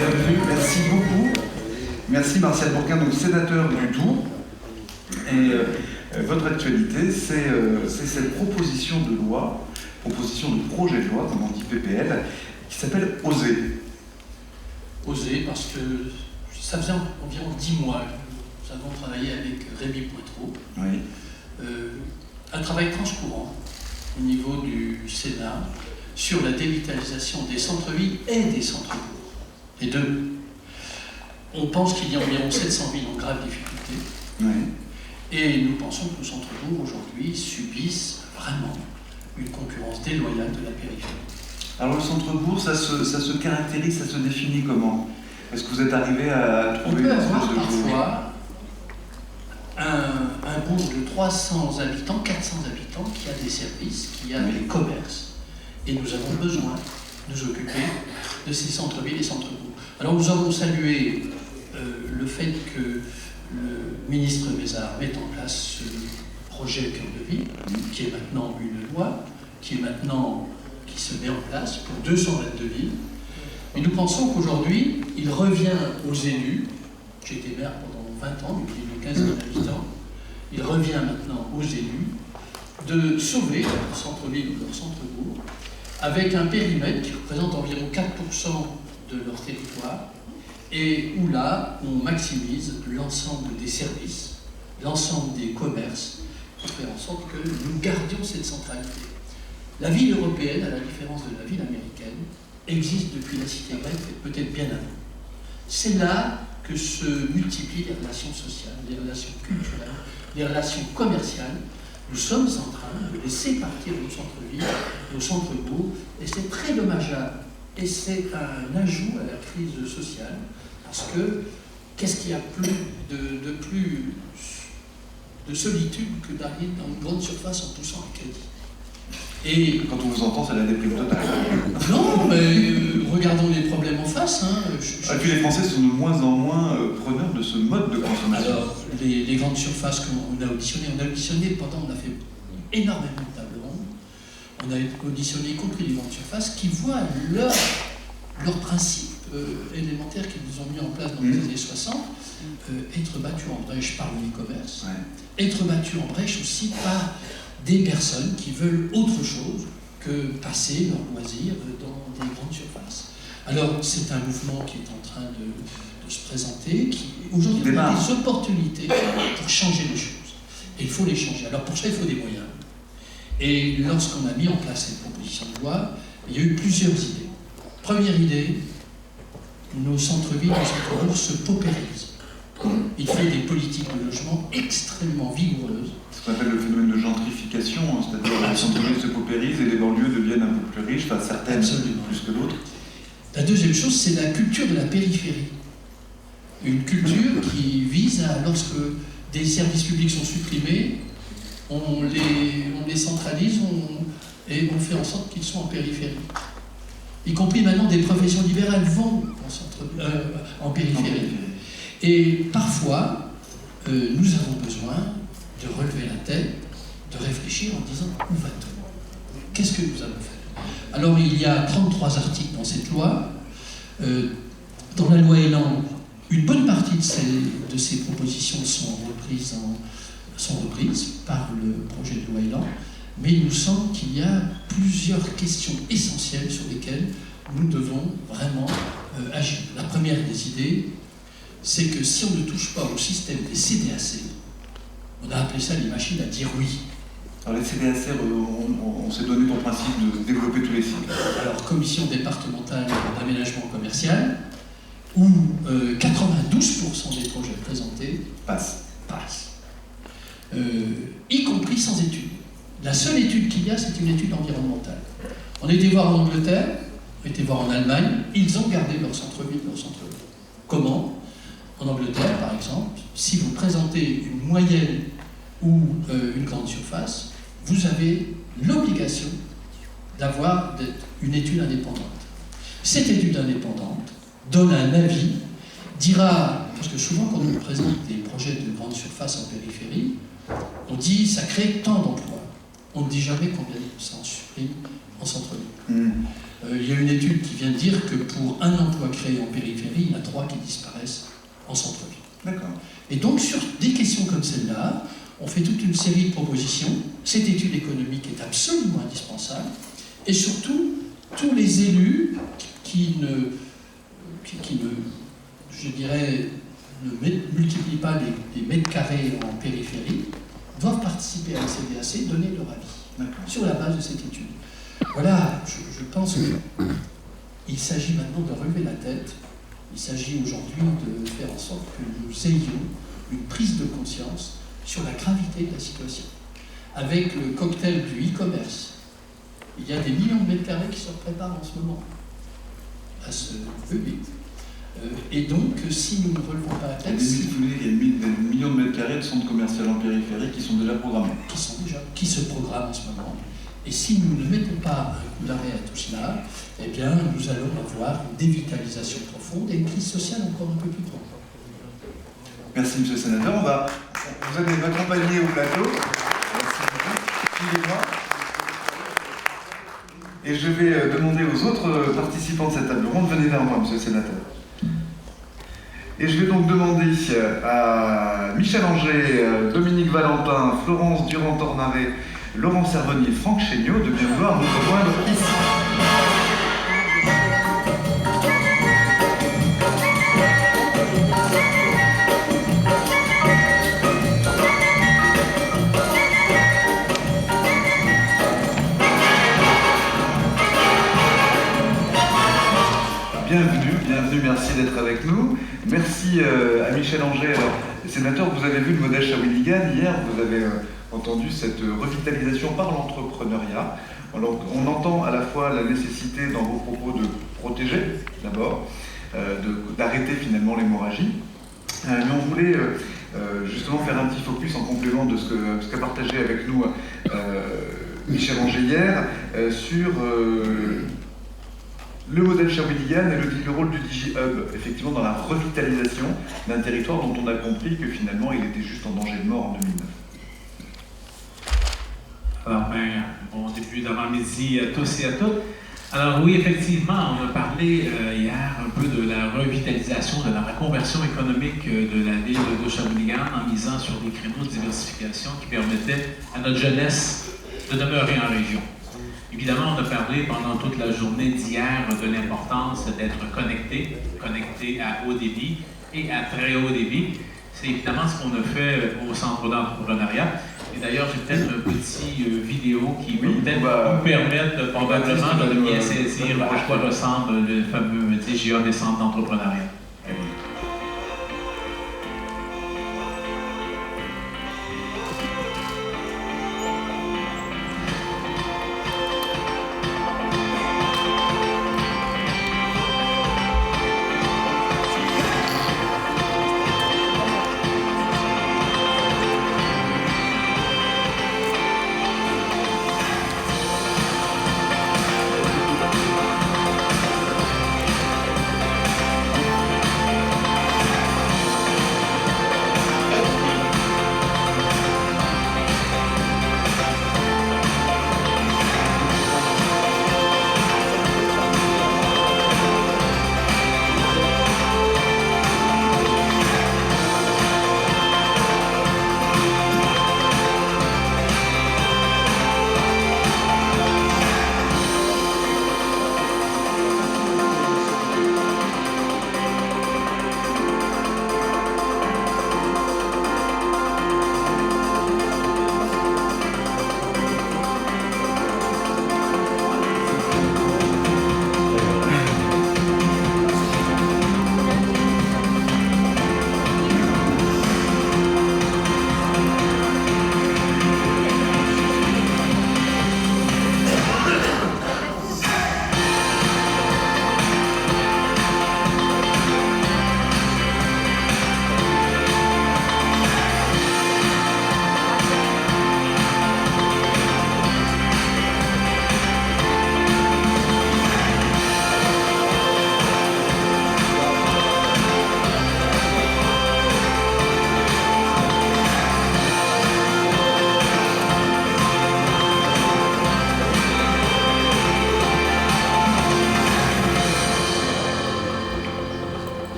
Bienvenue, merci beaucoup. Merci Martial Bourquin, donc sénateur du Doubs. Et votre actualité, c'est cette proposition de loi, proposition de projet de loi, comme on dit PPL, qui s'appelle Oser. Oser parce que ça faisait environ 10 mois que nous avons travaillé avec Rémi Poitreau. Oui. Un travail transcourant au niveau du Sénat sur la dévitalisation des centres-villes et des centres-bourgs. Les deux. On pense qu'il y a environ 700 villes en grave difficulté. Oui. Et nous pensons que nos centres-bourgs aujourd'hui subissent vraiment une concurrence déloyale de la périphérie. Alors le centre-bourg, ça se caractérise, ça se définit comment? Est-ce que vous êtes arrivé à trouver... On peut avoir parfois un bourg de 300 habitants, 400 habitants, qui a des services, qui a des commerces. Et nous avons besoin de nous occuper de ces centres-villes et centres-bourgs. Alors nous avons salué le fait que le ministre Mézard mette en place ce projet Cœur de Ville, qui est maintenant une loi, qui se met en place pour 222 villes. Et nous pensons qu'aujourd'hui, il revient aux élus, j'ai été maire pendant 20 ans, depuis 15 000 habitants, il revient maintenant aux élus de sauver leur centre-ville ou leur centre-bourg avec un périmètre qui représente environ 4% de leur territoire et où là, on maximise l'ensemble des services, l'ensemble des commerces pour faire en sorte que nous gardions cette centralité. La ville européenne, à la différence de la ville américaine, existe depuis la cité grecque et peut-être bien avant. C'est là que se multiplient les relations sociales, les relations culturelles, les relations commerciales. Nous sommes en train de laisser partir nos centres-villes, nos centres-bourgs, et c'est très dommageable. Et c'est un ajout à la crise sociale, parce que qu'est-ce qu'il y a plus de solitude que d'aller dans une grande surface en poussant un crédit? Et quand on vous entend, c'est la déprime totale. Non, mais regardons les problèmes en face. Et puis les Français sont de moins en moins preneurs de ce mode de consommation. Alors, les grandes surfaces qu'on a auditionné pendant, on a fait énormément de tables rondes. On a auditionné y compris les grandes surfaces qui voient leurs principes élémentaires qu'ils ont mis en place dans les années 60 être battus en brèche par le e-commerce, être battus en brèche aussi par des personnes qui veulent autre chose que passer leur loisir dans des grandes surfaces. Alors, c'est un mouvement qui est en train de se présenter, qui aujourd'hui a des opportunités pour changer les choses. Et il faut les changer. Alors, pour ça, il faut des moyens. Et lorsqu'on a mis en place cette proposition de loi, il y a eu plusieurs idées. Première idée, nos centres-villes, nos centres-bourgs se paupérisent. Il fait des politiques de logement extrêmement vigoureuses. Ce qu'on appelle le phénomène de gentrification, c'est-à-dire que les centres-villes se paupérisent et les banlieues deviennent un peu plus riches, enfin certaines plus que d'autres. La deuxième chose, c'est la culture de la périphérie. Une culture qui vise à, lorsque des services publics sont supprimés, on les centralise et on fait en sorte qu'ils sont en périphérie. Y compris maintenant des professions libérales vont en périphérie. Et parfois, nous avons besoin de relever la tête, de réfléchir en disant où va-t-on? Qu'est-ce que nous allons faire? Alors il y a 33 articles dans cette loi. Dans la loi Elan, une bonne partie de ces propositions sont reprises par le projet de loi Elan, mais il nous semble qu'il y a plusieurs questions essentielles sur lesquelles nous devons vraiment agir. La première des idées, c'est que si on ne touche pas au système des CDAC, on a appelé ça les machines à dire oui. Alors les CDAC, on s'est donné pour principe de développer tous les cycles. Alors, commission départementale d'aménagement commercial, où 92% des projets présentés passent. Y compris sans études. La seule étude qu'il y a, c'est une étude environnementale. On était voir en Angleterre, on était voir en Allemagne, ils ont gardé leur centre-ville, leur centre-ville. Comment? En Angleterre, par exemple, si vous présentez une moyenne ou une grande surface, vous avez l'obligation d'avoir une étude indépendante. Cette étude indépendante donne un avis, dira, parce que souvent quand on présente des projets de grande surface en périphérie, on dit ça crée tant d'emplois. On ne dit jamais combien ça en supprime en centre-ville. Il y a une étude qui vient de dire que pour un emploi créé en périphérie, il y en a 3 qui disparaissent en centre-ville. D'accord. Et donc, sur des questions comme celle-là, on fait toute une série de propositions. Cette étude économique est absolument indispensable. Et surtout, tous les élus qui ne je dirais, ne multiplient pas les mètres carrés en périphérie, doivent participer à la CVAC, donner leur avis sur la base de cette étude. Voilà, je pense qu'il s'agit maintenant de relever la tête. Il s'agit aujourd'hui de faire en sorte que nous ayons une prise de conscience sur la gravité de la situation. Avec le cocktail du e-commerce, il y a des millions de mètres carrés qui se préparent en ce moment à ce bébé. Et donc, si nous ne relevons pas la tête... Il y a des millions de mètres carrés de centres commerciaux en périphérie qui sont déjà programmés. Qui se programment en ce moment. Et si nous ne mettons pas un coup d'arrêt à tout cela, eh bien, nous allons avoir une dévitalisation profonde et une crise sociale encore un peu plus grande. Merci, Monsieur le Sénateur. Vous allez m'accompagner au plateau. Merci beaucoup. Suivez-moi. Et je vais demander aux autres participants de cette table ronde, venez vers moi, Monsieur le Sénateur. Et je vais donc demander à Michel Anger, Dominique Valentin, Florence Durand-Tornaret, Laurent Servonnier, Franck Chéniaud de bien vouloir nous rejoindre ici. Bienvenue, merci d'être avec nous. Merci à Michel Anger. Alors, sénateur, vous avez vu le modèle Shawinigan hier, vous avez entendu cette revitalisation par l'entrepreneuriat. Alors, on entend à la fois la nécessité dans vos propos de protéger, d'abord, d'arrêter finalement l'hémorragie. Mais on voulait justement faire un petit focus en complément de ce qu'a partagé avec nous Michel Anger hier sur le modèle Shawinigan et le rôle du DigiHub, effectivement, dans la revitalisation d'un territoire dont on a compris que finalement il était juste en danger de mort en 2009. Alors, bon début d'avant-midi à tous et à toutes. Alors oui, effectivement, on a parlé hier un peu de la revitalisation, de la reconversion économique de la ville de Shawinigan en misant sur des créneaux de diversification qui permettaient à notre jeunesse de demeurer en région. Évidemment, on a parlé pendant toute la journée d'hier de l'importance d'être connecté à haut débit et à très haut débit. C'est évidemment ce qu'on a fait au Centre d'entrepreneuriat. Et d'ailleurs, j'ai peut-être un petit vidéo qui peut peut-être vous permettre probablement de bien saisir à quoi ressemble le fameux DGA des centres d'entrepreneuriat.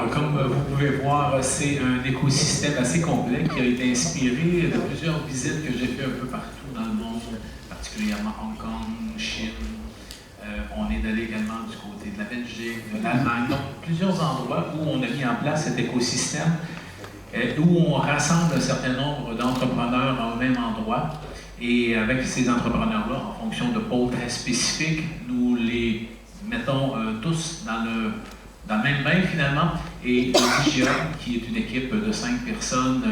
Alors, comme vous pouvez voir, c'est un écosystème assez complet qui a été inspiré de plusieurs visites que j'ai fait un peu partout dans le monde, particulièrement Hong Kong, Chine. On est allé également du côté de la Belgique, de l'Allemagne, donc plusieurs endroits où on a mis en place cet écosystème, où on rassemble un certain nombre d'entrepreneurs au même endroit. Et avec ces entrepreneurs-là, en fonction de pôles très spécifiques, nous les mettons tous dans le même bain finalement. Et le DGA, qui est une équipe de 5 personnes,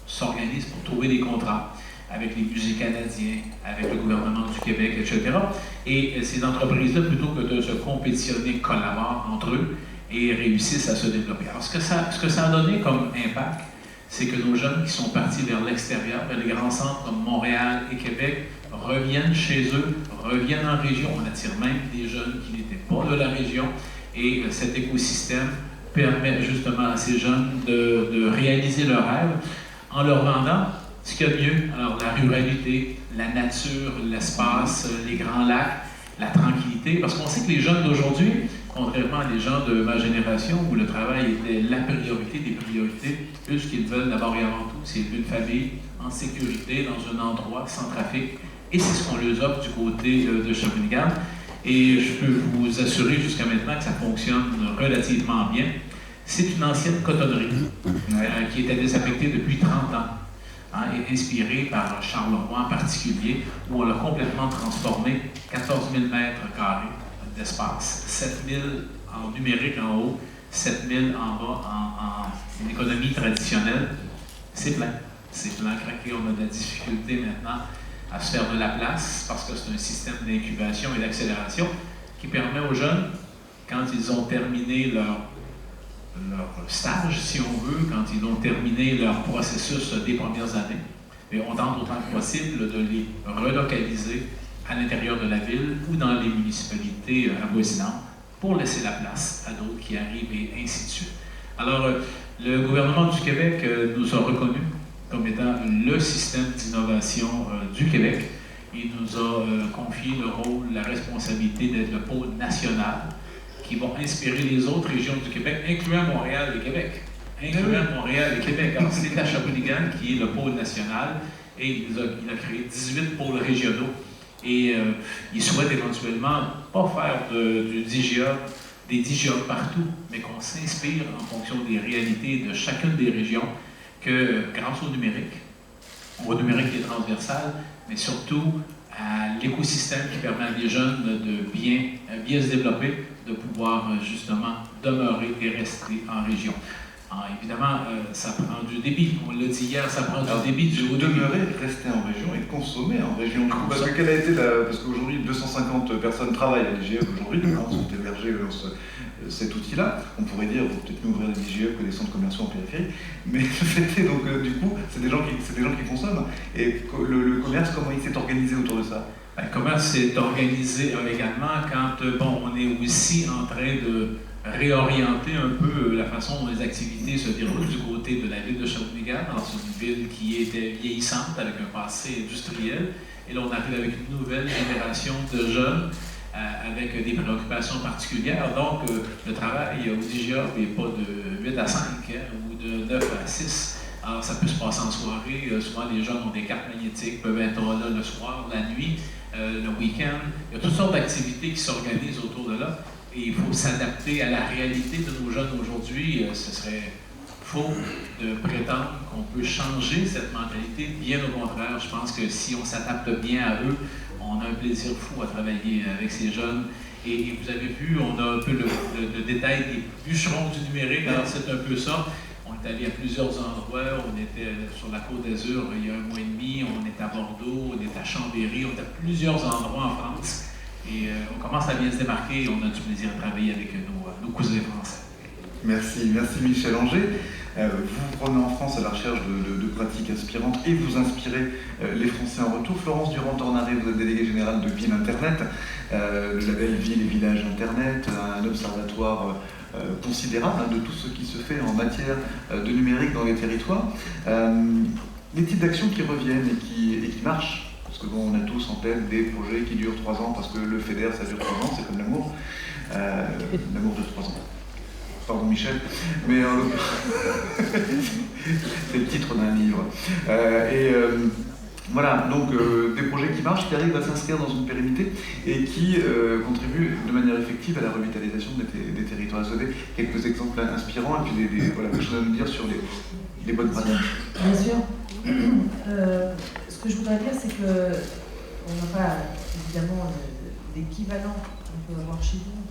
s'organise pour trouver des contrats avec les musées canadiens, avec le gouvernement du Québec, etc. Et ces entreprises-là, plutôt que de se compétitionner, collaborent entre eux et réussissent à se développer. Alors, ce que ça a donné comme impact, c'est que nos jeunes qui sont partis vers l'extérieur, vers les grands centres comme Montréal et Québec, reviennent chez eux, reviennent en région. On attire même des jeunes qui n'étaient pas de la région. Et cet écosystème permet justement à ces jeunes de réaliser leurs rêves en leur vendant ce qu'il y a de mieux. Alors, la ruralité, la nature, l'espace, les grands lacs, la tranquillité. Parce qu'on sait que les jeunes d'aujourd'hui, contrairement à des gens de ma génération où le travail était la priorité des priorités, eux, ce qu'ils veulent d'abord et avant tout, c'est une famille en sécurité, dans un endroit sans trafic. Et c'est ce qu'on leur offre du côté de Shawinigan. Et je peux vous assurer jusqu'à maintenant que ça fonctionne relativement bien. C'est une ancienne cotonnerie qui était désaffectée depuis 30 ans. Et inspirée par Charleroi en particulier, où on l'a complètement transformé, 14 000 mètres carrés d'espace, 7 000 en numérique en haut, 7 000 en bas en économie traditionnelle. C'est plein craqué. On a de la difficulté maintenant à se faire de la place parce que c'est un système d'incubation et d'accélération qui permet aux jeunes, quand ils ont terminé leur stage, si on veut, quand ils ont terminé leur processus des premières années, et on tente autant que possible de les relocaliser à l'intérieur de la ville ou dans les municipalités avoisinantes pour laisser la place à d'autres qui arrivent et ainsi de suite. Alors, le gouvernement du Québec nous a reconnus comme étant le système d'innovation du Québec. Il nous a confié le rôle, la responsabilité d'être le pôle national qui vont inspirer les autres régions du Québec, incluant Montréal et Québec. Alors, c'est la Shawinigan qui est le pôle national et il a créé 18 pôles régionaux. Et il souhaite éventuellement pas faire des DGA partout, mais qu'on s'inspire en fonction des réalités de chacune des régions, que grâce au numérique qui est transversal, mais surtout à l'écosystème qui permet à des jeunes de bien se développer, de pouvoir justement demeurer et rester en région. Alors, évidemment, ça prend du débit. On l'a dit hier, ça prend du débit du haut débit. Demeurer, rester en région et consommer en région. Parce qu'aujourd'hui, 250 personnes travaillent à l'IGF aujourd'hui, sont hébergées dans cet outil-là. On pourrait dire, il faut peut-être mieux ouvrir des IGF que des centres commerciaux en périphérie. Mais le fait est, donc, du coup, c'est des gens qui consomment. Et le commerce, comment il s'est organisé autour de ça? Le commerce s'est organisé également quand on est aussi en train de réorienter un peu la façon dont les activités se déroulent du côté de la ville de Shawinigan. C'est une ville qui était vieillissante avec un passé industriel. Et là, on arrive avec une nouvelle génération de jeunes avec des préoccupations particulières. Donc, le travail au DGA n'est pas de 8 à 5 ou de 9 à 6. Alors, ça peut se passer en soirée. Souvent, les jeunes ont des cartes magnétiques, peuvent être là le soir, la nuit, le week-end. Il y a toutes sortes d'activités qui s'organisent autour de là. Et il faut s'adapter à la réalité de nos jeunes aujourd'hui. Ce serait faux de prétendre qu'on peut changer cette mentalité. Bien au contraire, je pense que si on s'adapte bien à eux, on a un plaisir fou à travailler avec ces jeunes. Et vous avez vu, on a un peu le détail des bûcherons du numérique. Alors c'est un peu ça. On est allé à plusieurs endroits. On était sur la Côte d'Azur il y a 1 mois et demi. On est à Bordeaux, on est à Chambéry. On est à plusieurs endroits en France. Et on commence à bien se démarquer et on a du plaisir à travailler avec nos cousins français. Merci Michel Anger. Vous prenez en France à la recherche de pratiques inspirantes et vous inspirez les Français en retour. Florence Durand-Tornaré, vous êtes déléguée générale de Ville Internet, le label Ville et Village Internet, un observatoire considérable de tout ce qui se fait en matière de numérique dans les territoires. Les types d'actions qui reviennent et qui marchent. Parce que on a tous en tête des projets qui durent 3 ans, parce que le FEDER, ça dure 3 ans, c'est comme l'amour. L'amour de 3 ans. pardon Michel, mais c'est le titre d'un livre. Voilà, donc des projets qui marchent, qui arrivent à s'inscrire dans une pérennité et qui contribuent de manière effective à la revitalisation des territoires. Vous avez quelques exemples inspirants et puis voilà, quelque chose à nous dire sur les bonnes pratiques. Bien sûr. Ce que je voudrais dire, c'est qu'on n'a pas évidemment d'équivalent qu'on peut avoir chez nous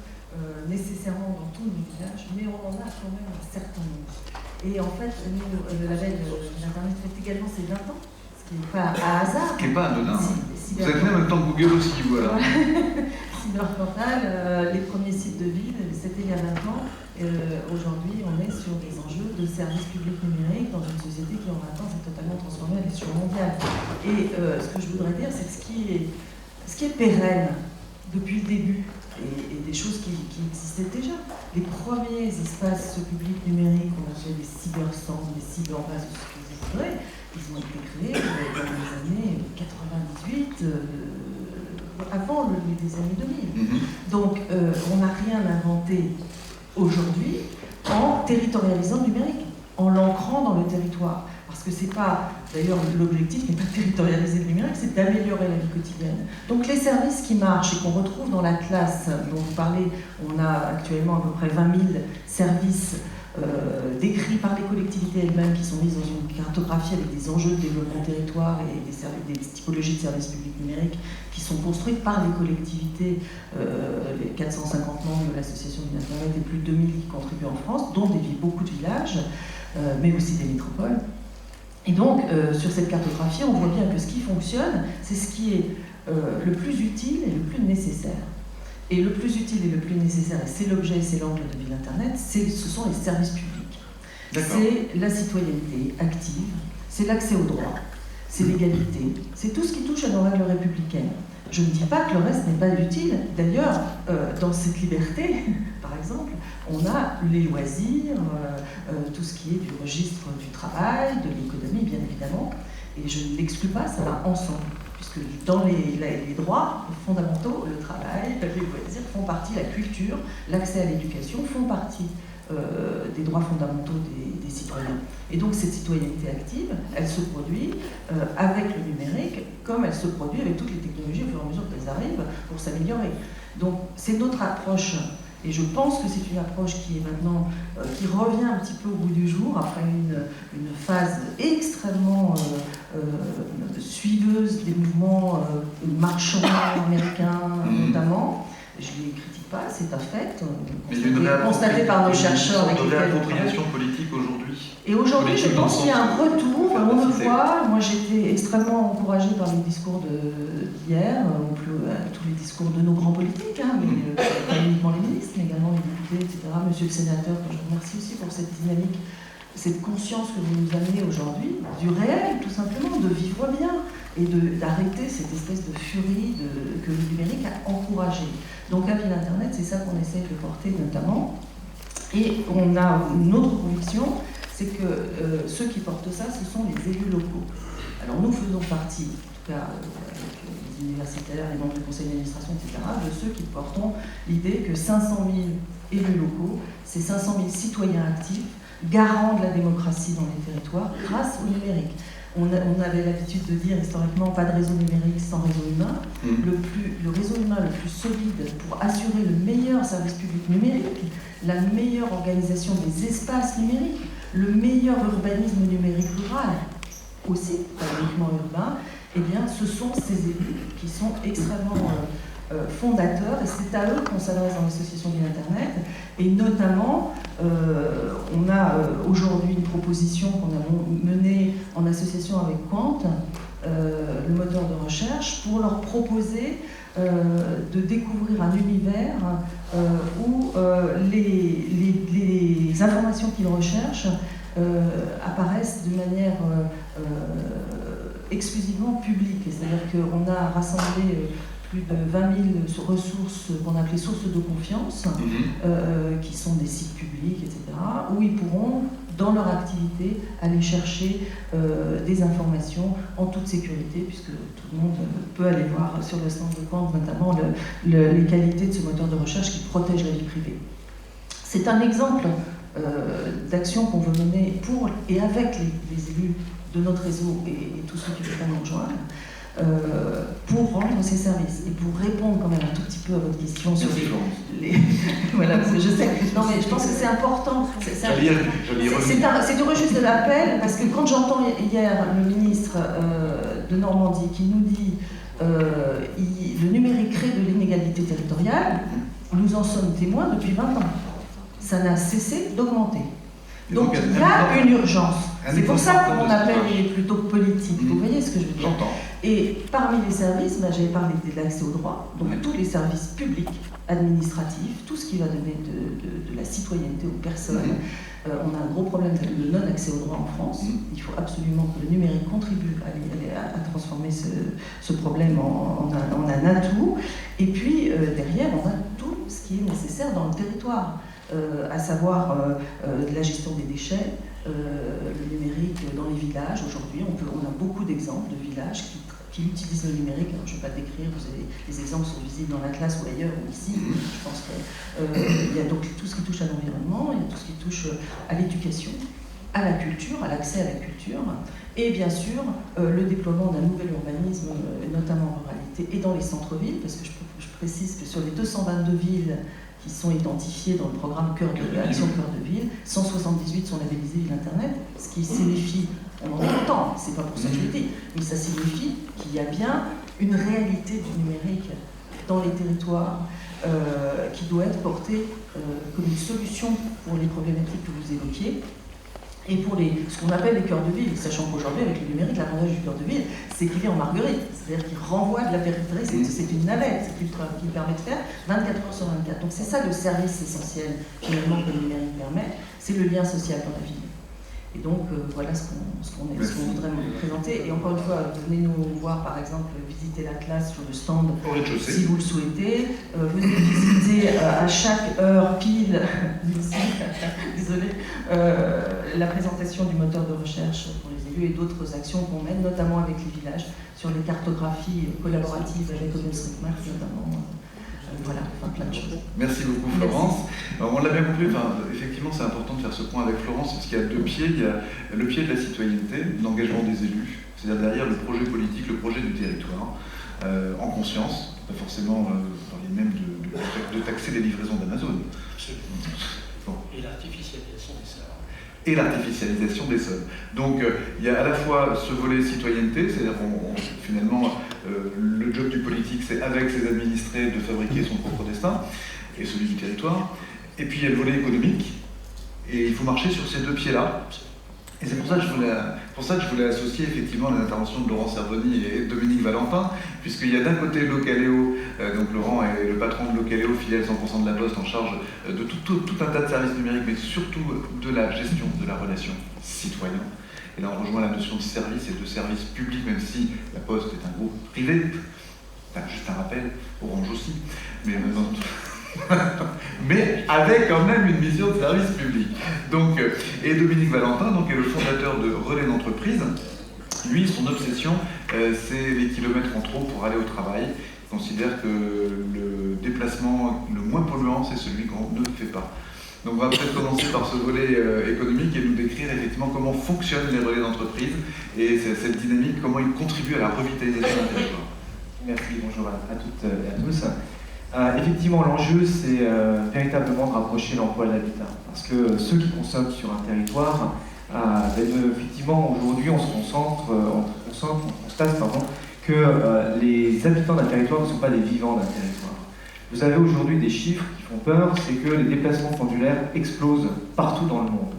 nécessairement dans tous nos villages, mais on en a quand même un certain nombre. Et en fait, nous, le label Internet fait également ses 20 ans. Ce qui n'est pas à hasard. Ce qui n'est pas anodin. Vous êtes né en même temps que Google aussi, voilà. Cyberportal, les premiers sites de ville, c'était il y a 20 ans. Aujourd'hui, on est sur des enjeux de services publics numériques dans une société qui en 20 ans s'est totalement transformée à l'échelle mondiale. Et ce que je voudrais dire, c'est que ce qui est pérenne depuis le début, et des choses qui existaient déjà. Les premiers espaces publics numériques, on appelait des cybercentres, des cyberbases, ce que vous voudrez, ils ont été créés dans les années 98, avant les années 2000. Donc, on n'a rien inventé aujourd'hui en territorialisant le numérique, en l'ancrant dans le territoire. Parce que c'est pas, d'ailleurs, l'objectif n'est pas de territorialiser le numérique, c'est d'améliorer la vie quotidienne. Donc les services qui marchent et qu'on retrouve dans l'Atlas dont vous parlez, on a actuellement à peu près 20 000 services décrits par les collectivités elles-mêmes qui sont mises dans une cartographie avec des enjeux de développement territoire et des typologies de services publics numériques qui sont construites par les collectivités, les 450 membres de l'association d'Internet et plus de 2000 qui contribuent en France, dont beaucoup de villages, mais aussi des métropoles. Et donc, sur cette cartographie, on voit bien que ce qui fonctionne, c'est ce qui est le plus utile et le plus nécessaire. Et le plus utile et le plus nécessaire, et c'est l'objet, c'est l'angle de Ville Internet, ce sont les services publics. C'est la citoyenneté active, c'est l'accès aux droits, c'est l'égalité, c'est tout ce qui touche à nos règles républicaines. Je ne dis pas que le reste n'est pas utile. D'ailleurs, dans cette liberté, par exemple, on a les loisirs, tout ce qui est du registre du travail, de l'économie, bien évidemment. Et je ne l'exclus pas, ça va ensemble. Puisque dans les droits fondamentaux, le travail, les loisirs font partie, la culture, l'accès à l'éducation font partie des droits fondamentaux des citoyens. Et donc cette citoyenneté active, elle se produit avec le numérique, comme elle se produit avec toutes les technologies au fur et à mesure qu'elles arrivent pour s'améliorer. Donc c'est notre approche, et je pense que c'est une approche qui est maintenant, qui revient un petit peu au bout du jour, après une phase extrêmement suiveuse des mouvements marchands américains notamment. Je ne les critique pas, c'est un fait, constaté par nos chercheurs. Il y a une réappropriation politique aujourd'hui. Et aujourd'hui, je pense qu'il y a un retour, on le voit. Moi, j'étais extrêmement encouragée par les discours d'hier, tous les discours de nos grands politiques, mais pas uniquement les ministres, mais également les députés, etc. Monsieur le sénateur, que je remercie aussi pour cette dynamique, cette conscience que vous nous amenez aujourd'hui, du réel, tout simplement, de vivre bien et d'arrêter cette espèce de furie que le numérique a encouragée. Donc à Ville Internet, c'est ça qu'on essaye de porter notamment. Et on a une autre conviction, c'est que ceux qui portent ça, ce sont les élus locaux. Alors nous faisons partie, en tout cas avec les universitaires, les membres du conseil d'administration, etc., de ceux qui portons l'idée que 500 000 élus locaux, c'est 500 000 citoyens actifs, garants de la démocratie dans les territoires grâce au numérique. On avait l'habitude de dire historiquement pas de réseau numérique sans réseau humain. Le réseau humain le plus solide pour assurer le meilleur service public numérique, la meilleure organisation des espaces numériques, le meilleur urbanisme numérique rural, aussi, pas uniquement urbain, eh bien ce sont ces élus qui sont extrêmement fondateurs, et c'est à eux qu'on s'adresse dans l'association Ville Internet, et notamment on a aujourd'hui une proposition qu'on a menée en association avec Quant, le moteur de recherche, pour leur proposer de découvrir un univers où les informations qu'ils recherchent apparaissent de manière exclusivement publique. C'est-à-dire qu'on a rassemblé plus de 20 000 ressources qu'on appelait sources de confiance, qui sont des sites publics, etc., où ils pourront, dans leur activité, aller chercher des informations en toute sécurité, puisque tout le monde peut aller voir sur le stand de Quant, notamment les qualités de ce moteur de recherche qui protège la vie privée. C'est un exemple d'actions qu'on veut mener pour et avec les élus de notre réseau et tous ceux qui veulent nous rejoindre, pour rendre ces services et pour répondre quand même un tout petit peu à votre question sur les voilà, parce que je sais. Non, mais je pense que c'est important. C'est du registre de l'appel, parce que quand j'entends hier le ministre de Normandie qui nous dit le numérique crée de l'inégalité territoriale, nous en sommes témoins depuis 20 ans. Ça n'a cessé d'augmenter. Donc il y a une urgence. C'est pour ça que mon appel est plutôt politique. Vous voyez ce que je veux dire? Et parmi les services, j'avais parlé de l'accès au droit, donc tous les services publics, administratifs, tout ce qui va donner de la citoyenneté aux personnes. On a un gros problème de non-accès au droit en France. Il faut absolument que le numérique contribue à transformer ce problème en un atout. Et puis derrière, on a tout ce qui est nécessaire dans le territoire. À savoir la gestion des déchets, le numérique dans les villages. Aujourd'hui, on a beaucoup d'exemples de villages qui utilisent le numérique. Alors, je ne vais pas décrire, les exemples sont visibles dans la classe ou ailleurs ou ici. Je pense qu'il y a donc tout ce qui touche à l'environnement, il y a tout ce qui touche à l'éducation, à la culture, à l'accès à la culture, et bien sûr le déploiement d'un nouvel urbanisme, notamment en ruralité et dans les centres-villes, parce que je précise que sur les 222 villes qui sont identifiés dans le programme Action Cœur de Ville, 178 sont labellisés Ville Internet, ce qui signifie, on en est content, c'est pas pour ça que je le dis, mais ça signifie qu'il y a bien une réalité du numérique dans les territoires qui doit être portée comme une solution pour les problématiques que vous évoquiez. Et pour ce qu'on appelle les cœurs de ville, sachant qu'aujourd'hui, avec le numérique, l'avantage du cœur de ville, c'est qu'il est en marguerite. C'est-à-dire qu'il renvoie de la périphérie, c'est une navette qui permet de faire 24 heures sur 24. Donc c'est ça le service essentiel, finalement, que le numérique permet, c'est le lien social dans la ville. Et donc, voilà ce qu'on voudrait vous présenter. Et encore une fois, venez nous voir, par exemple, visiter la classe sur le stand, si vous le souhaitez. Venez visiter à chaque heure pile, désolé, la présentation du moteur de recherche pour les élus et d'autres actions qu'on mène, notamment avec les villages, sur les cartographies collaboratives avec OpenStreetMap, notamment. Voilà, enfin plein de choses. Merci beaucoup Florence. Alors, on l'a bien compris, effectivement c'est important de faire ce point avec Florence, parce qu'il y a deux pieds. Il y a le pied de la citoyenneté, l'engagement des élus, c'est-à-dire derrière le projet politique, le projet du territoire, en conscience, pas forcément parler même de taxer les livraisons d'Amazon. Bon. Et l'artificialisation des sols. Et l'artificialisation des sols. Donc il y a à la fois ce volet citoyenneté, c'est-à-dire finalement le job du politique, c'est avec ses administrés de fabriquer son propre destin, et celui du territoire. Et puis il y a le volet économique, et il faut marcher sur ces deux pieds-là. Et c'est pour ça que je voulais associer effectivement les interventions de Laurent Servoni et Dominique Valentin, puisqu'il y a d'un côté Localéo, donc Laurent est le patron de Localéo, filiale 100% de la Poste, en charge de tout un tas de services numériques, mais surtout de la gestion de la relation citoyen. Et là on rejoint la notion de service et de service public, même si la Poste est un groupe privé, juste un rappel, Orange aussi, mais avec quand même une mission de service public. Donc, et Dominique Valentin donc, est le fondateur de Relais d'entreprise. Lui, son obsession, c'est les kilomètres en trop pour aller au travail. Il considère que le déplacement le moins polluant, c'est celui qu'on ne fait pas. Donc on va peut-être commencer par ce volet économique et nous décrire effectivement comment fonctionnent les relais d'entreprise et cette dynamique, comment ils contribuent à la revitalisation d'un territoire. Merci, bonjour à toutes et à tous. Effectivement, l'enjeu, c'est véritablement de rapprocher l'emploi de l'habitat. Parce que ceux qui consomment sur un territoire, effectivement, aujourd'hui, on constate que les habitants d'un territoire ne sont pas des vivants d'un territoire. Vous avez aujourd'hui des chiffres qui font peur, c'est que les déplacements pendulaires explosent partout dans le monde.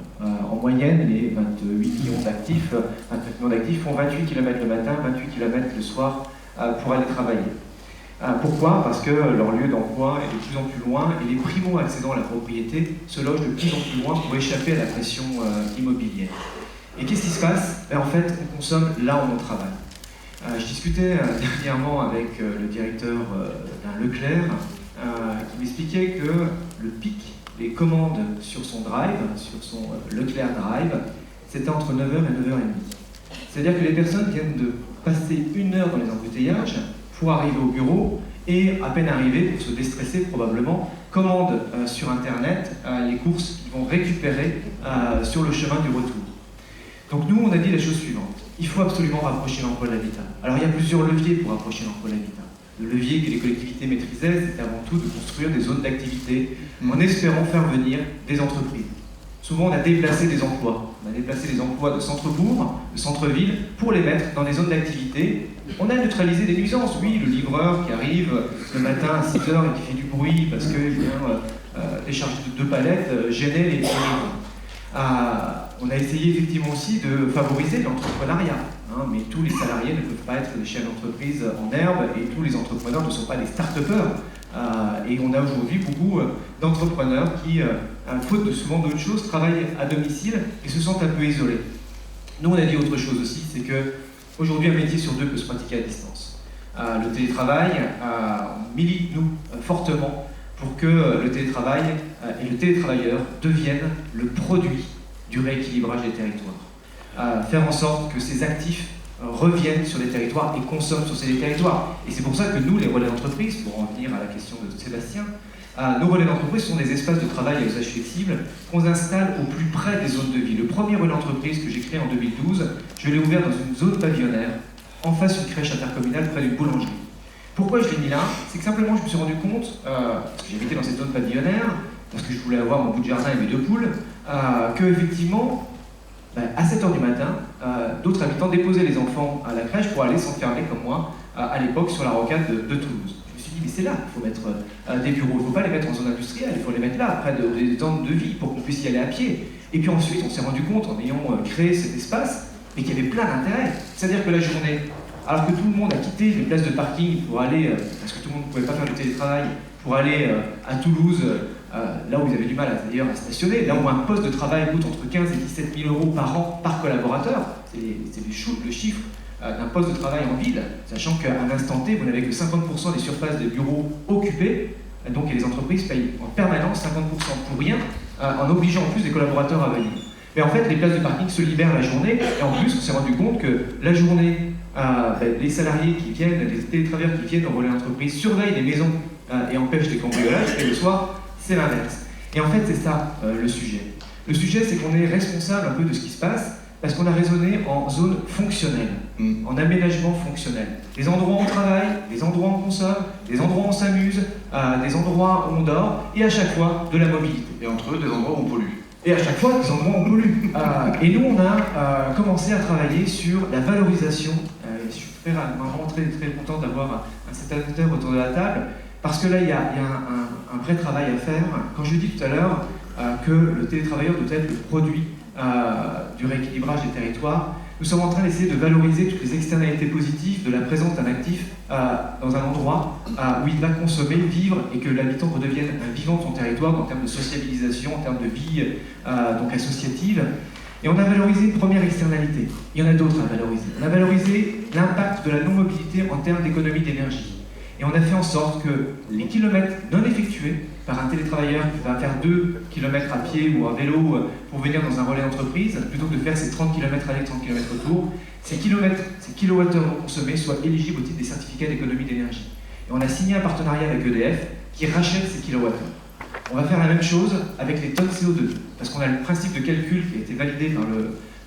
En moyenne, les 28 millions d'actifs font 28 km le matin, 28 km le soir pour aller travailler. Pourquoi? Parce que leur lieu d'emploi est de plus en plus loin et les primo-accédants à la propriété se logent de plus en plus loin pour échapper à la pression immobilière. Et qu'est-ce qui se passe? En fait, on consomme là où on travaille. Je discutais dernièrement avec le directeur d'un Leclerc qui m'expliquait que le pic, les commandes sur son drive, sur son Leclerc Drive, c'était entre 9h et 9h30. C'est-à-dire que les personnes viennent de passer 1 heure dans les embouteillages pour arriver au bureau et à peine arriver pour se déstresser probablement commandent sur Internet les courses qu'ils vont récupérer sur le chemin du retour. Donc nous, on a dit la chose suivante. Il faut absolument rapprocher l'emploi de l'habitat. Alors il y a plusieurs leviers pour rapprocher l'emploi de l'habitat. Le levier que les collectivités maîtrisaient, c'était avant tout de construire des zones d'activité en espérant faire venir des entreprises. Souvent, on a déplacé des emplois. On a déplacé des emplois de centre-bourg, de centre-ville, pour les mettre dans des zones d'activité. On a neutralisé des nuisances. Oui, le livreur qui arrive le matin à 6 h et qui fait du bruit parce qu'il vient décharger 2 palettes, gênait les livreurs. On a essayé effectivement aussi de favoriser l'entrepreneuriat. Mais tous les salariés ne peuvent pas être des chefs d'entreprise en herbe et tous les entrepreneurs ne sont pas des start-upers. Et on a aujourd'hui beaucoup d'entrepreneurs qui, faute de souvent d'autres choses, travaillent à domicile et se sentent un peu isolés. Nous, on a dit autre chose aussi, c'est qu'aujourd'hui, un métier sur 2 peut se pratiquer à distance. Le télétravail, on milite, nous, fortement pour que le télétravail et le télétravailleur deviennent le produit du rééquilibrage des territoires. Faire en sorte que ces actifs reviennent sur les territoires et consomment sur ces territoires. Et c'est pour ça que nous, les relais d'entreprise, pour en venir à la question de Sébastien, nos relais d'entreprise sont des espaces de travail à usage flexible qu'on installe au plus près des zones de vie. Le premier relais d'entreprise que j'ai créé en 2012, je l'ai ouvert dans une zone pavillonnaire, en face d'une crèche intercommunale près d'une boulangerie. Pourquoi je l'ai mis là? C'est que simplement je me suis rendu compte, parce que j'habitais dans cette zone pavillonnaire, parce que je voulais avoir mon bout de jardin et mes 2 poules, que effectivement, à 7 h du matin, d'autres habitants déposaient les enfants à la crèche pour aller s'enfermer comme moi à l'époque sur la rocade de Toulouse. Je me suis dit, mais c'est là qu'il faut mettre des bureaux, il ne faut pas les mettre en zone industrielle, il faut les mettre là, près des zones de vie pour qu'on puisse y aller à pied. Et puis ensuite, on s'est rendu compte, en ayant créé cet espace, mais qu'il y avait plein d'intérêts. C'est-à-dire que la journée, alors que tout le monde a quitté les places de parking pour aller, parce que tout le monde ne pouvait pas faire le télétravail, pour aller à Toulouse, là où ils avaient du mal d'ailleurs à stationner, là où un poste de travail coûte entre 15 et 17 000 euros par an par collaborateur, c'est le chiffre d'un poste de travail en ville, sachant qu'à l'instant T, vous n'avez que 50% des surfaces des bureaux occupées, donc les entreprises payent en permanence 50% pour rien, en obligeant en plus des collaborateurs à venir. Mais en fait, les places de parking se libèrent la journée, et en plus, on s'est rendu compte que la journée, les salariés qui viennent, les télétravailleurs qui viennent en relais d'entreprise surveillent les maisons et empêchent des cambriolages, et le soir, c'est l'inverse. Et en fait, c'est ça le sujet. Le sujet, c'est qu'on est responsable un peu de ce qui se passe, parce qu'on a raisonné en zone fonctionnelle, en aménagement fonctionnel. Des endroits où on travaille, des endroits où on consomme, des endroits où on s'amuse, des endroits où on dort, et à chaque fois, de la mobilité. Et entre eux, des endroits où on pollue. Et à chaque fois, des endroits où on pollue. Et nous, on a commencé à travailler sur la valorisation. Je suis vraiment très content d'avoir un sénateur autour de la table, parce que là, il y a un vrai travail à faire. Quand je dis tout à l'heure que le télétravailleur doit être le produit du rééquilibrage des territoires, nous sommes en train d'essayer de valoriser toutes les externalités positives de la présence d'un actif dans un endroit où il va consommer, vivre, et que l'habitant redevienne un vivant de son territoire en termes de sociabilisation, en termes de vie donc associative. Et on a valorisé une première externalité. Il y en a d'autres à valoriser. On a valorisé l'impact de la non-mobilité en termes d'économie d'énergie. Et on a fait en sorte que les kilomètres non effectués par un télétravailleur qui va faire 2 km à pied ou à vélo pour venir dans un relais d'entreprise, plutôt que de faire ses 30 km aller, 30 km retour, ces kilowattheures non consommés soient éligibles au titre des certificats d'économie d'énergie. Et on a signé un partenariat avec EDF qui rachète ces kilowattheures. On va faire la même chose avec les tonnes CO2, parce qu'on a le principe de calcul qui a été validé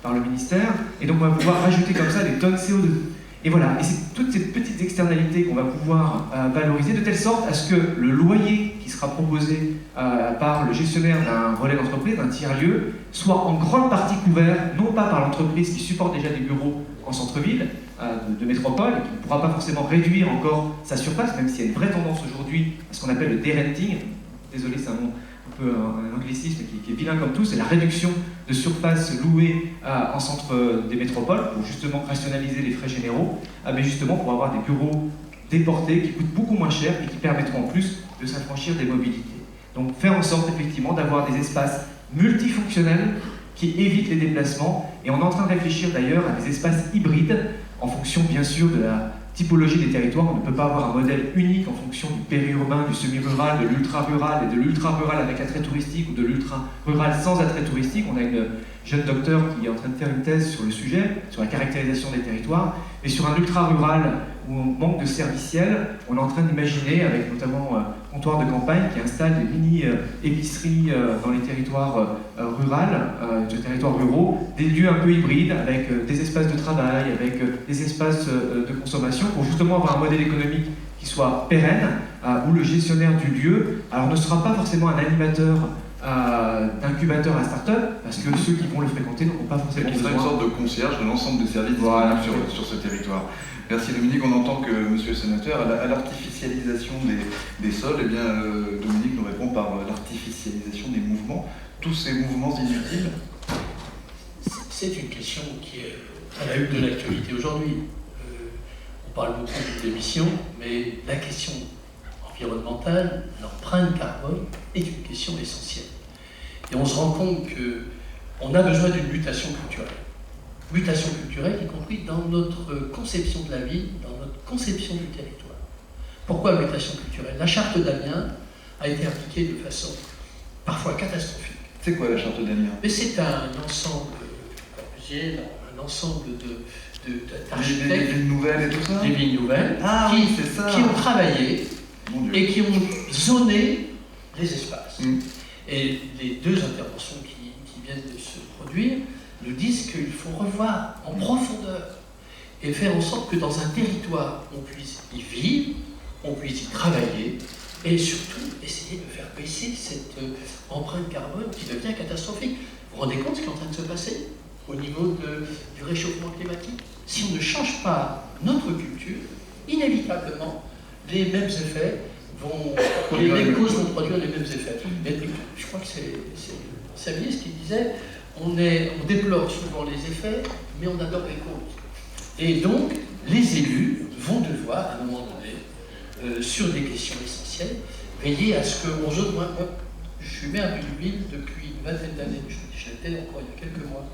par le ministère, et donc on va pouvoir rajouter comme ça des tonnes CO2. Et voilà, et c'est toutes ces petites externalités qu'on va pouvoir valoriser de telle sorte à ce que le loyer qui sera proposé par le gestionnaire d'un relais d'entreprise, d'un tiers-lieu, soit en grande partie couvert, non pas par l'entreprise qui supporte déjà des bureaux en centre-ville, de métropole, et qui ne pourra pas forcément réduire encore sa surface, même s'il y a une vraie tendance aujourd'hui à ce qu'on appelle le derenting. Désolé, c'est un peu un anglicisme qui est vilain comme tout, c'est la réduction de surface louée en centre des métropoles pour justement rationaliser les frais généraux, mais justement pour avoir des bureaux déportés qui coûtent beaucoup moins cher et qui permettront en plus de s'affranchir des mobilités. Donc faire en sorte effectivement d'avoir des espaces multifonctionnels qui évitent les déplacements, et on est en train de réfléchir d'ailleurs à des espaces hybrides en fonction bien sûr de la typologie des territoires. On ne peut pas avoir un modèle unique en fonction du périurbain, du semi-rural, de l'ultra-rural et de l'ultra-rural avec attrait touristique ou de l'ultra-rural sans attrait touristique. On a une jeune docteure qui est en train de faire une thèse sur le sujet, sur la caractérisation des territoires. Et sur un ultra-rural où on manque de serviciels, on est en train d'imaginer, avec notamment comptoirs de campagne qui installent des mini-épiceries dans les territoires ruraux, des lieux un peu hybrides avec des espaces de travail, avec des espaces de consommation pour justement avoir un modèle économique qui soit pérenne, où le gestionnaire du lieu, alors ne sera pas forcément un animateur d'incubateur à start-up, parce que ceux qui vont le fréquenter n'auront pas forcément besoin. Il sera une sorte de concierge de l'ensemble des services sur ce territoire. Merci Dominique, on entend que Monsieur le Sénateur, à l'artificialisation des sols, eh bien, Dominique nous répond par l'artificialisation des mouvements. Tous ces mouvements inutiles. C'est une question qui est à la une de l'actualité aujourd'hui. On parle beaucoup d'émissions, mais la question environnementale, l'empreinte carbone, est une question essentielle. Et on se rend compte qu'on a besoin d'une mutation culturelle. Mutation culturelle, y compris dans notre conception de la vie, dans notre conception du territoire. Pourquoi mutation culturelle? La charte d'Amiens a été appliquée de façon parfois catastrophique. C'est quoi la charte d'Amiens? Mais c'est un ensemble, d'architectes. Des villes nouvelles et tout ça? Des villes nouvelles qui ont travaillé et qui ont zoné les espaces. Et les deux interventions qui viennent de se produire nous disent qu'il faut revoir en profondeur et faire en sorte que dans un territoire, on puisse y vivre, on puisse y travailler et surtout essayer de faire baisser cette empreinte carbone qui devient catastrophique. Vous vous rendez compte ce qui est en train de se passer au niveau du réchauffement climatique? Si on ne change pas notre culture, inévitablement, les mêmes effets les mêmes causes vont produire les mêmes effets. Et je crois que c'est Saviez qui disait on déplore souvent les effets, mais on adore les causes. Et donc, les élus vont devoir, à un moment donné, sur des questions essentielles, veiller à ce qu'on zone. Moi, je suis maire d'une ville depuis une vingtaine d'années, je l'étais encore il y a quelques mois.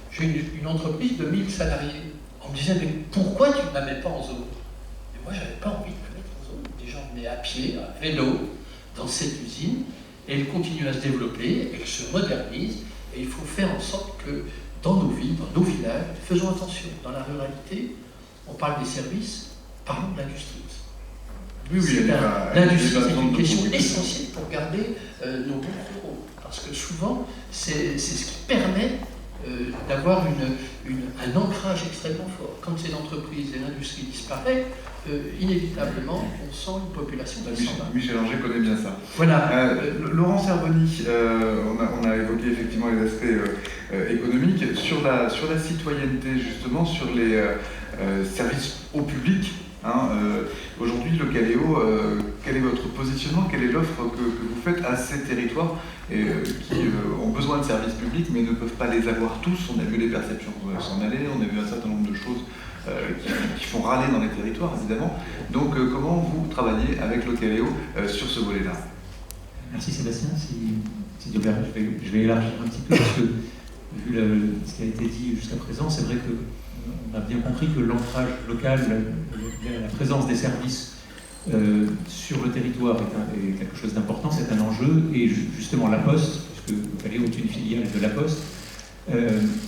J'ai une entreprise de 1000 salariés. On me disait, mais pourquoi tu ne la mets pas en zone? Et moi, je n'avais pas envie de la mettre en zone. Des gens venaient à pied, à vélo, dans cette usine, et elle continue à se développer, elle se modernise, et il faut faire en sorte que dans nos villes, dans nos villages, faisons attention. Dans la ruralité, on parle des services, parlons de l'industrie aussi. L'industrie, c'est une question essentielle pour garder nos bons ruraux. Parce que souvent, c'est ce qui permet d'avoir un ancrage extrêmement fort. Quand ces entreprises et l'industrie disparaissent, inévitablement, on sent une population qui s'en va. Michel Anger connaît bien ça. Voilà. Laurent Serboni, on a évoqué effectivement les aspects économiques. Sur la citoyenneté, justement, sur les services au public, aujourd'hui, le Caléo, quel est votre positionnement? Quelle est l'offre que vous faites à ces territoires qui ont besoin de services publics mais ne peuvent pas les avoir tous? On a vu les perceptions s'en aller, on a vu un certain nombre de choses qui font râler dans les territoires, évidemment. Donc, comment vous travaillez avec le Caléo sur ce volet-là? Merci Sébastien. Si Dieu permet, je vais élargir un petit peu parce que, vu ce qui a été dit jusqu'à présent, c'est vrai qu'on a bien compris que l'ancrage local, la présence des services sur le territoire est quelque chose d'important, c'est un enjeu, et justement la Poste, puisque le Caléo est une filiale de la Poste,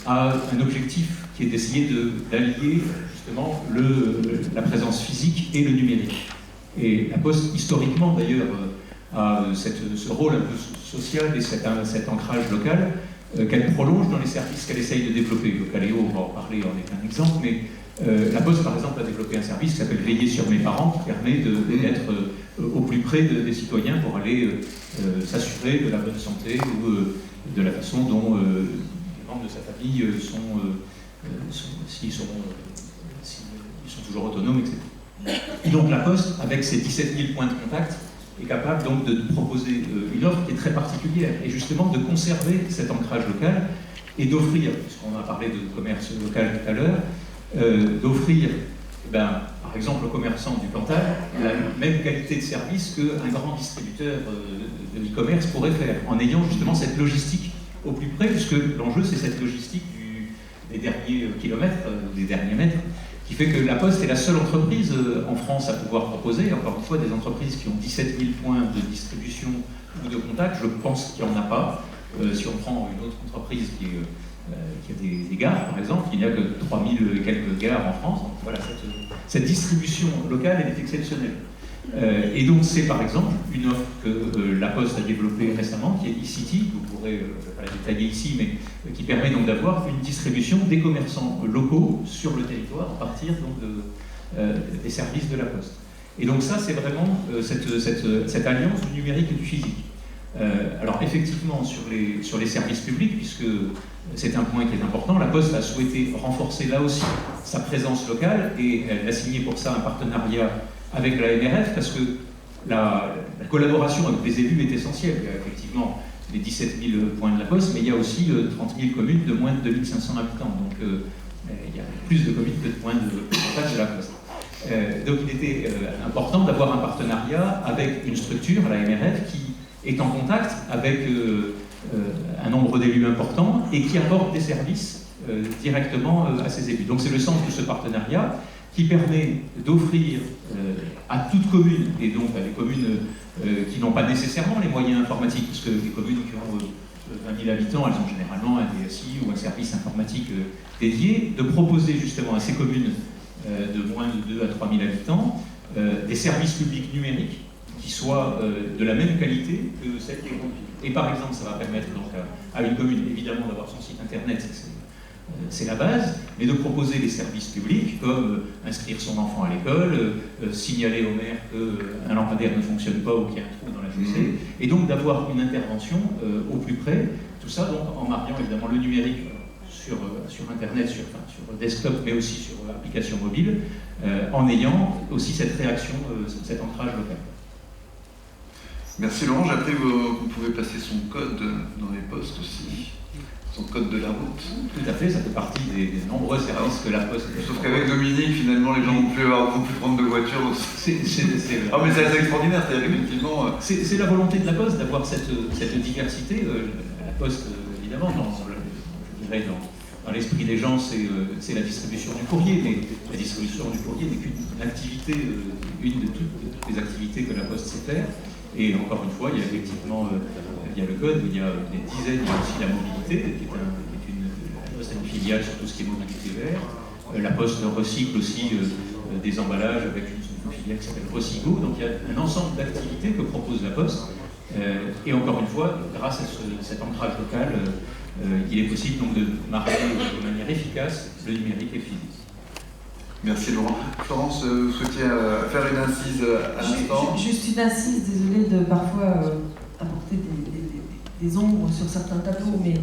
a un objectif qui est d'essayer d'allier justement la présence physique et le numérique. Et la Poste, historiquement d'ailleurs, a ce rôle un peu social et cet ancrage local qu'elle prolonge dans les services qu'elle essaye de développer. Le Caléo, on va en parler, en est un exemple, mais la Poste, par exemple, a développé un service qui s'appelle Veiller sur mes parents, qui permet d'être au plus près des citoyens pour aller s'assurer de la bonne santé ou de la façon dont les membres de sa famille s'ils sont toujours autonomes, etc. Et donc la Poste, avec ses 17 000 points de contact, est capable donc de proposer une offre qui est très particulière et justement de conserver cet ancrage local et d'offrir, puisqu'on a parlé de commerce local tout à l'heure, d'offrir, par exemple, aux commerçants du Cantal la même qualité de service qu'un grand distributeur de e-commerce pourrait faire, en ayant justement cette logistique au plus près, puisque l'enjeu c'est cette logistique des derniers kilomètres, des derniers mètres, qui fait que la Poste est la seule entreprise en France à pouvoir proposer, encore une fois, des entreprises qui ont 17 000 points de distribution ou de contact. Je pense qu'il n'y en a pas. Si on prend une autre entreprise qui a des gares, par exemple, il n'y a que 3 000 et quelques gares en France. Donc voilà, cette distribution locale, elle est exceptionnelle. Et donc c'est par exemple une offre que La Poste a développée récemment, qui est e-City, vous pourrez, je ne vais pas la détailler ici, mais qui permet donc d'avoir une distribution des commerçants locaux sur le territoire à partir donc, des services de La Poste. Et donc ça, c'est vraiment cette alliance du numérique et du physique. Alors effectivement, sur les services publics, puisque c'est un point qui est important, La Poste a souhaité renforcer là aussi sa présence locale et elle a signé pour ça un partenariat avec la MRF parce que la collaboration avec les élus est essentielle. Il y a effectivement les 17 000 points de La Poste, mais il y a aussi 30 000 communes de moins de 2500 habitants. Donc il y a plus de communes que de points de contact de La Poste. Donc il était important d'avoir un partenariat avec une structure, la MRF, qui est en contact avec un nombre d'élus important et qui apporte des services directement à ces élus. Donc c'est le sens de ce partenariat qui permet d'offrir à toute commune, et donc à des communes qui n'ont pas nécessairement les moyens informatiques, parce que les communes qui ont 20 000 habitants, elles ont généralement un DSI ou un service informatique dédié, de proposer justement à ces communes de moins de 2 à 3 000 habitants des services publics numériques qui soient de la même qualité que celles des grandes villes. Et par exemple, ça va permettre donc à une commune, évidemment, d'avoir son site internet, c'est la base, mais de proposer des services publics comme inscrire son enfant à l'école, signaler au maire qu'un lampadaire ne fonctionne pas ou qu'il y a un trou dans la chaussée, et donc d'avoir une intervention au plus près, tout ça donc en mariant évidemment le numérique sur internet, sur desktop, mais aussi sur application mobile, en ayant aussi cette réaction, cet ancrage local. Merci Laurent, j'ai appris qu'on pouvait passer son code dans les postes aussi, son code de la route. Tout à fait, ça fait partie des nombreux services que La Poste... Sauf qu'avec Dominique, finalement, les gens vont plus prendre de voiture. Donc... Ah mais c'est assez extraordinaire, c'est-à-dire qu'effectivement... C'est la volonté de La Poste d'avoir cette diversité. La Poste, évidemment, dans l'esprit des gens, c'est la distribution du courrier, mais la distribution du courrier n'est qu'une activité, une de toutes les activités que La Poste sait faire. Et encore une fois, il y a effectivement il y a le code, il y a des dizaines, il y a aussi la mobilité, qui est une filiale sur tout ce qui est mobilité vert. La Poste recycle aussi des emballages avec une filiale qui s'appelle Recygo. Donc il y a un ensemble d'activités que propose La Poste. Et encore une fois, grâce à cet ancrage local, il est possible donc de marquer de manière efficace le numérique et le physique. Merci Laurent. Florence, vous souhaitiez faire une incise à l'instant? Juste une incise, désolée de parfois apporter des ombres sur certains tableaux, mais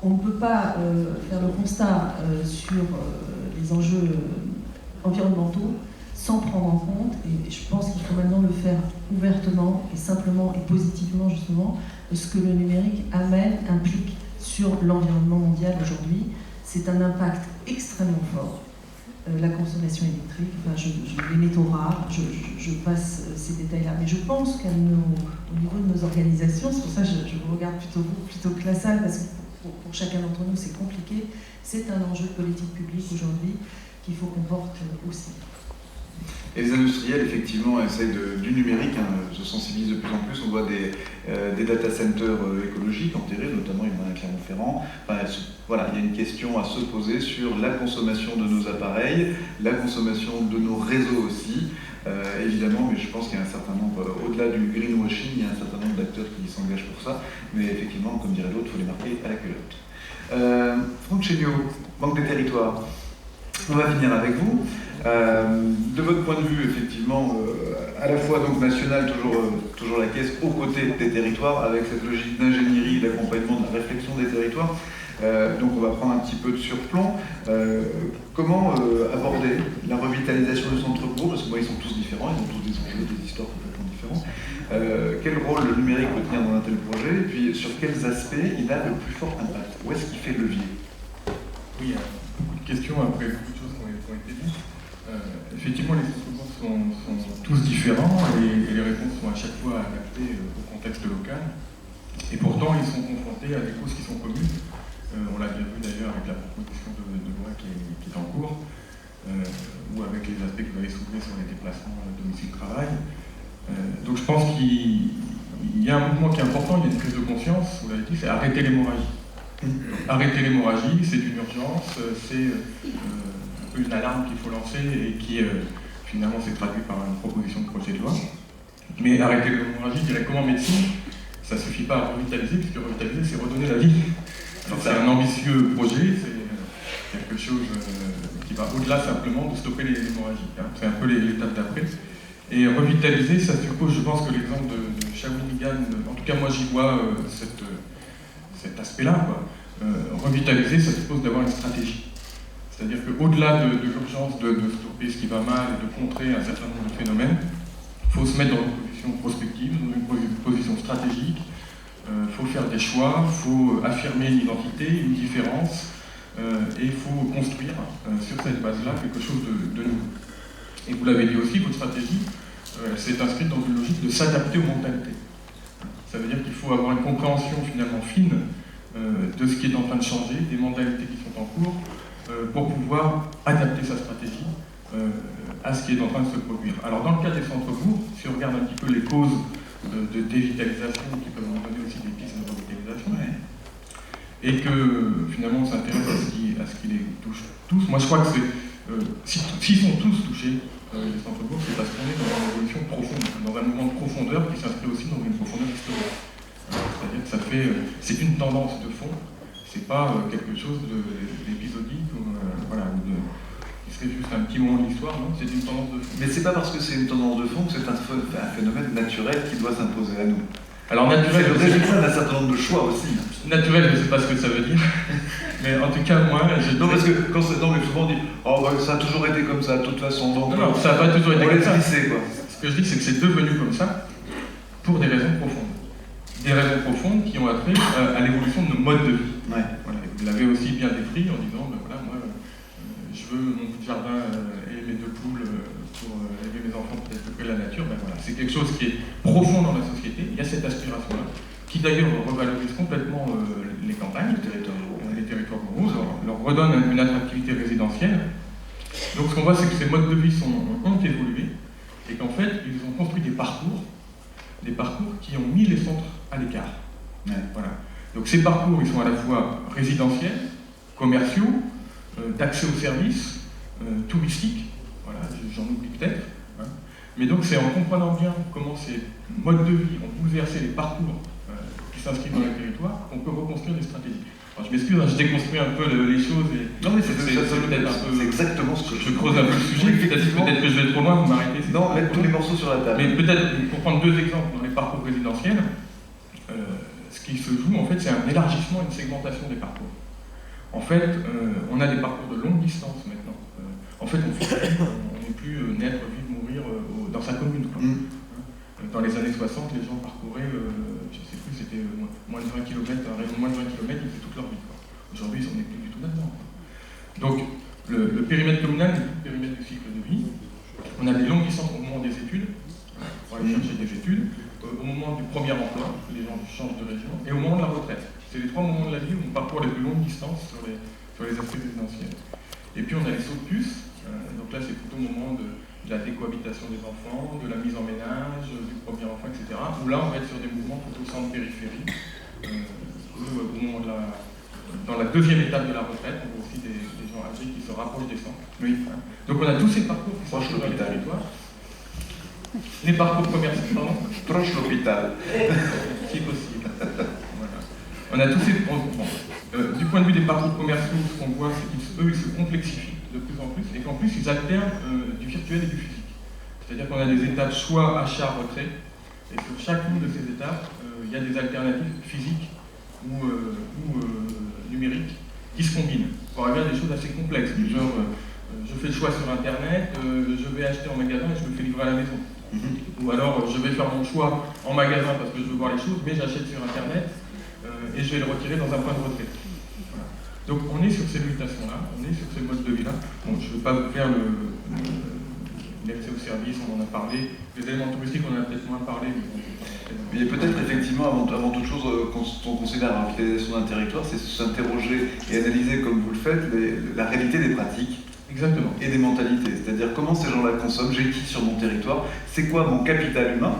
on ne peut pas faire le constat sur les enjeux environnementaux sans prendre en compte, et je pense qu'il faut maintenant le faire ouvertement et simplement et positivement justement, ce que le numérique implique sur l'environnement mondial aujourd'hui. C'est un impact extrêmement fort. La consommation électrique, enfin, je les métaux rares, je passe ces détails-là. Mais je pense qu'au niveau de nos organisations, c'est pour ça que je vous regarde plutôt que la salle, parce que pour chacun d'entre nous c'est compliqué, c'est un enjeu de politique publique aujourd'hui qu'il faut qu'on porte aussi. Et les industriels, effectivement, essayent du numérique, se sensibilisent de plus en plus. On voit des data centers écologiques enterrés, notamment il y en a à Clermont-Ferrand. Enfin, voilà, il y a une question à se poser sur la consommation de nos appareils, la consommation de nos réseaux aussi, évidemment, mais je pense qu'il y a un certain nombre, au-delà du greenwashing, il y a un certain nombre d'acteurs qui s'engagent pour ça, mais effectivement, comme dirait l'autre, il faut les marquer à la culotte. Franck Chéniaud, Banque des Territoires, on va finir avec vous. De votre point de vue, effectivement, à la fois donc national, toujours la caisse, aux côtés des territoires, avec cette logique d'ingénierie, d'accompagnement, de la réflexion des territoires. Donc on va prendre un petit peu de surplomb. Comment aborder la revitalisation du centre-bourg? Parce que moi, ils sont tous différents, ils ont tous des enjeux, des histoires complètement différentes. Quel rôle le numérique peut tenir dans un tel projet? Et puis sur quels aspects il a le plus fort impact? Où est-ce qu'il fait levier? Oui, beaucoup de questions après beaucoup de choses qui ont été dites. Effectivement, les centres-bourgs sont tous différents et les réponses sont à chaque fois adaptées au contexte local. Et pourtant, ils sont confrontés à des causes qui sont communes. On l'a bien vu d'ailleurs avec la proposition de loi qui est en cours, ou avec les aspects que vous avez soulevés sur les déplacements domicile-travail. Donc je pense qu'il y a un mouvement qui est important, il y a une prise de conscience, vous l'avez dit, c'est arrêter l'hémorragie. Arrêter l'hémorragie, c'est une urgence, c'est un peu une alarme qu'il faut lancer et qui finalement c'est traduit par une proposition de projet de loi. Mais arrêter l'hémorragie, je dirais qu'en médecine, ça ne suffit pas à revitaliser, puisque revitaliser, c'est redonner la vie. Alors c'est un ambitieux projet, c'est quelque chose qui va au-delà simplement de stopper les hémorragies. Hein. C'est un peu l'étape d'après. Et revitaliser, ça suppose, je pense que l'exemple de Shawinigan, en tout cas moi j'y vois cet aspect-là. Revitaliser, ça suppose d'avoir une stratégie. C'est-à-dire qu'au-delà de l'urgence de stopper ce qui va mal et de contrer un certain nombre de phénomènes, il faut se mettre dans une position prospective, dans une position stratégique. Il faut faire des choix, il faut affirmer une identité, une différence, et il faut construire sur cette base-là quelque chose de nouveau. Et vous l'avez dit aussi, votre stratégie s'est inscrite dans une logique de s'adapter aux mentalités. Ça veut dire qu'il faut avoir une compréhension finalement fine de ce qui est en train de changer, des mentalités qui sont en cours, pour pouvoir adapter sa stratégie à ce qui est en train de se produire. Alors dans le cas des centres-bourgs, si on regarde un petit peu les causes de dévitalisation qui peuvent nous donner aussi des pistes de revitalisation, et que finalement on s'intéresse à ce qui les touche tous. Moi je crois que s'ils sont tous touchés, les centres-bourgs, c'est parce qu'on est dans une évolution profonde, dans un mouvement de profondeur qui s'inscrit aussi dans une profondeur historique. C'est-à-dire que c'est une tendance de fond, c'est pas quelque chose d'épisodique qui serait juste un petit moment de l'histoire, non, c'est une tendance de fond. Mais c'est pas parce que c'est une tendance de fond que c'est un phénomène naturel qui doit s'imposer à nous. Alors naturel, c'est le résultat d'un certain nombre de choix aussi. Naturel, je ne sais pas ce que ça veut dire, mais en tout cas moi, non parce que mais souvent on dit ça a toujours été comme ça de toute façon. Donc, non, ça n'a pas toujours été comme ça. Quoi. Ce que je dis, c'est que c'est devenu comme ça pour des raisons profondes. Des raisons profondes qui ont attrait à l'évolution de nos modes de vie. Ouais. Voilà. Vous l'avez aussi bien décrit en disant, moi, je veux mon bout de jardin et mes 2 poules pour élever mes enfants peut-être près de la nature. Voilà. C'est quelque chose qui est profond dans la société. Il y a cette aspiration-là, qui d'ailleurs revalorise complètement les campagnes, les territoires ruraux, leur redonne une attractivité résidentielle. Donc ce qu'on voit, c'est que ces modes de vie ont évolué et qu'en fait, ils ont construit des parcours qui ont mis les centres à l'écart. Ouais. Voilà. Donc ces parcours, ils sont à la fois résidentiels, commerciaux, d'accès aux services, touristiques, voilà, j'en oublie peut-être. Hein. Mais donc c'est en comprenant bien comment ces modes de vie ont bouleversé les parcours qui s'inscrivent dans le territoire qu'on peut reconstruire des stratégies. Alors, je m'excuse, je déconstruis un peu les choses. Non mais c'est exactement ce que je creuse un peu le sujet, peut-être que je vais trop loin, vous m'arrêtez. Non, mettre tous les morceaux sur la table. Mais peut-être, pour prendre 2 exemples dans les parcours résidentiels, ce qui se joue en fait, c'est un élargissement et une segmentation des parcours. En fait, on a des parcours de longue distance maintenant. En fait, on n'est plus naître, vivre, mourir dans sa commune. Dans les années 60, les gens parcouraient, je ne sais plus, c'était moins de 20 km, un rayon de moins de 20 km, ils faisaient toute leur vie. Aujourd'hui, ils n'en est plus du tout là-dedans. Donc, le périmètre communal n'est plus le périmètre du cycle de vie. On a des longues distances au moment des études, pour aller chercher des études, au moment du premier emploi, les gens changent de région, et au moment de la retraite. C'est les 3 moments de la vie où on parcourt les plus longues distances sur les aspects résidentiels. Et puis on a les sauts de puce, donc là c'est plutôt au moment de la décohabitation des enfants, de la mise en ménage, du premier enfant, etc. Où là on va être sur des mouvements plutôt centre-périphérie, où au moment dans la 2e étape de la retraite, on voit aussi des gens âgés qui se rapprochent des centres. Oui. Donc on a tous ces parcours qui sont dans les territoires. Les parcours commerciaux, pardon. Proche l'hôpital. Si possible. Voilà. On a tous ces. Du point de vue des parcours commerciaux, ce qu'on voit, c'est qu'eux, ils se complexifient de plus en plus et qu'en plus, ils alternent du virtuel et du physique. C'est-à-dire qu'on a des étapes choix, achat, retrait, et sur chacune de ces étapes, il y a des alternatives physiques ou numériques qui se combinent pour arriver à des choses assez complexes, du genre je fais le choix sur Internet, je vais acheter en magasin et je me fais livrer à la maison. Ou alors je vais faire mon choix en magasin parce que je veux voir les choses, mais j'achète sur Internet et je vais le retirer dans un point de retrait. Voilà. Donc on est sur ces mutations-là, on est sur ces modes de vie-là. Bon, je ne veux pas vous faire l'accès aux services, on en a parlé. Les éléments touristiques, on en a peut-être moins parlé. Mais peut-être effectivement, avant toute chose, quand on considère la revitalisation d'un territoire, c'est s'interroger et analyser, comme vous le faites, la réalité des pratiques. Exactement. Et des mentalités, c'est-à-dire comment ces gens-là consomment, j'ai qui sur mon territoire, c'est quoi mon capital humain,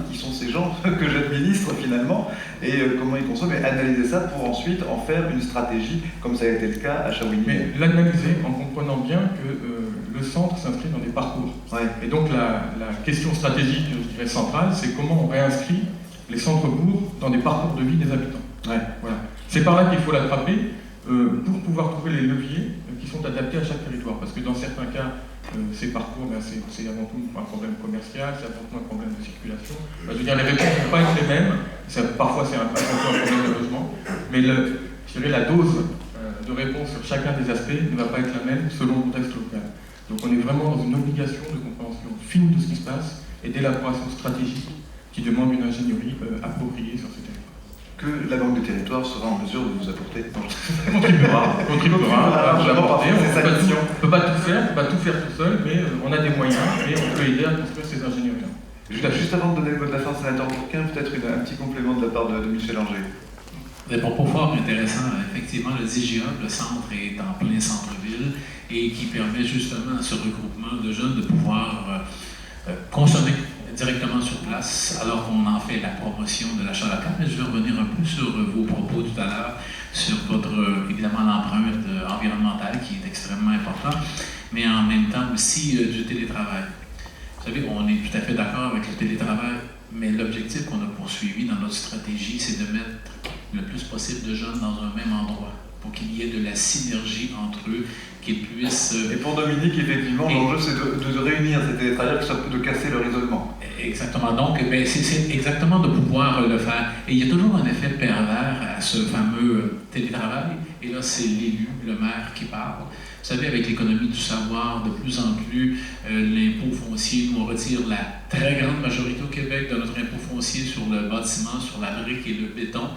qui sont ces gens que j'administre finalement, et comment ils consomment, et analyser ça pour ensuite en faire une stratégie, comme ça a été le cas à Shawinigan. Mais l'analyser en comprenant bien que le centre s'inscrit dans des parcours. Ouais. Et donc la question stratégique, je dirais centrale, c'est comment on réinscrit les centres-bourgs dans des parcours de vie des habitants. Ouais. Voilà. C'est par là qu'il faut l'attraper pour pouvoir trouver les leviers qui sont adaptés à chaque territoire. Parce que dans certains cas, ces parcours, c'est avant tout un problème commercial, c'est avant tout un problème de circulation. Je veux dire, les réponses ne vont pas être les mêmes. Parfois, c'est un problème de logement. Mais je dirais la dose de réponse sur chacun des aspects ne va pas être la même selon le contexte local. Donc on est vraiment dans une obligation de compréhension fine de ce qui se passe et d'élaboration stratégique qui demande une ingénierie appropriée sur ce territoire. Que la Banque du Territoire sera en mesure de vous apporter. Contribuera à vous apporter. On C'est sa mission. ne peut pas tout faire tout seul, mais on a des moyens et on peut aider à construire ces ingénieries. Juste avant de donner le mot de la fin, sénateur Bourquin, peut-être un petit complément de la part de Michel Anger. Des propos fort intéressants. Effectivement, le DGA, le centre est en plein centre-ville et qui permet justement à ce regroupement de jeunes de pouvoir consommer directement sur place, alors qu'on en fait la promotion de l'achat local. Mais je vais revenir un peu sur vos propos tout à l'heure, sur votre, évidemment, l'empreinte environnementale qui est extrêmement importante, mais en même temps aussi du télétravail. Vous savez, on est tout à fait d'accord avec le télétravail, mais l'objectif qu'on a poursuivi dans notre stratégie, c'est de mettre le plus possible de jeunes dans un même endroit, pour qu'il y ait de la synergie entre eux, qu'ils puissent... Et pour Dominique, effectivement, l'enjeu c'est de réunir ces télétravailleurs, de casser leur isolement. Exactement. Donc, c'est exactement de pouvoir le faire. Et il y a toujours un effet pervers à ce fameux télétravail. Et là, c'est l'élu, le maire qui parle. Vous savez, avec l'économie du savoir, de plus en plus, l'impôt foncier, nous on retire la très grande majorité au Québec de notre impôt foncier sur le bâtiment, sur la brique et le béton.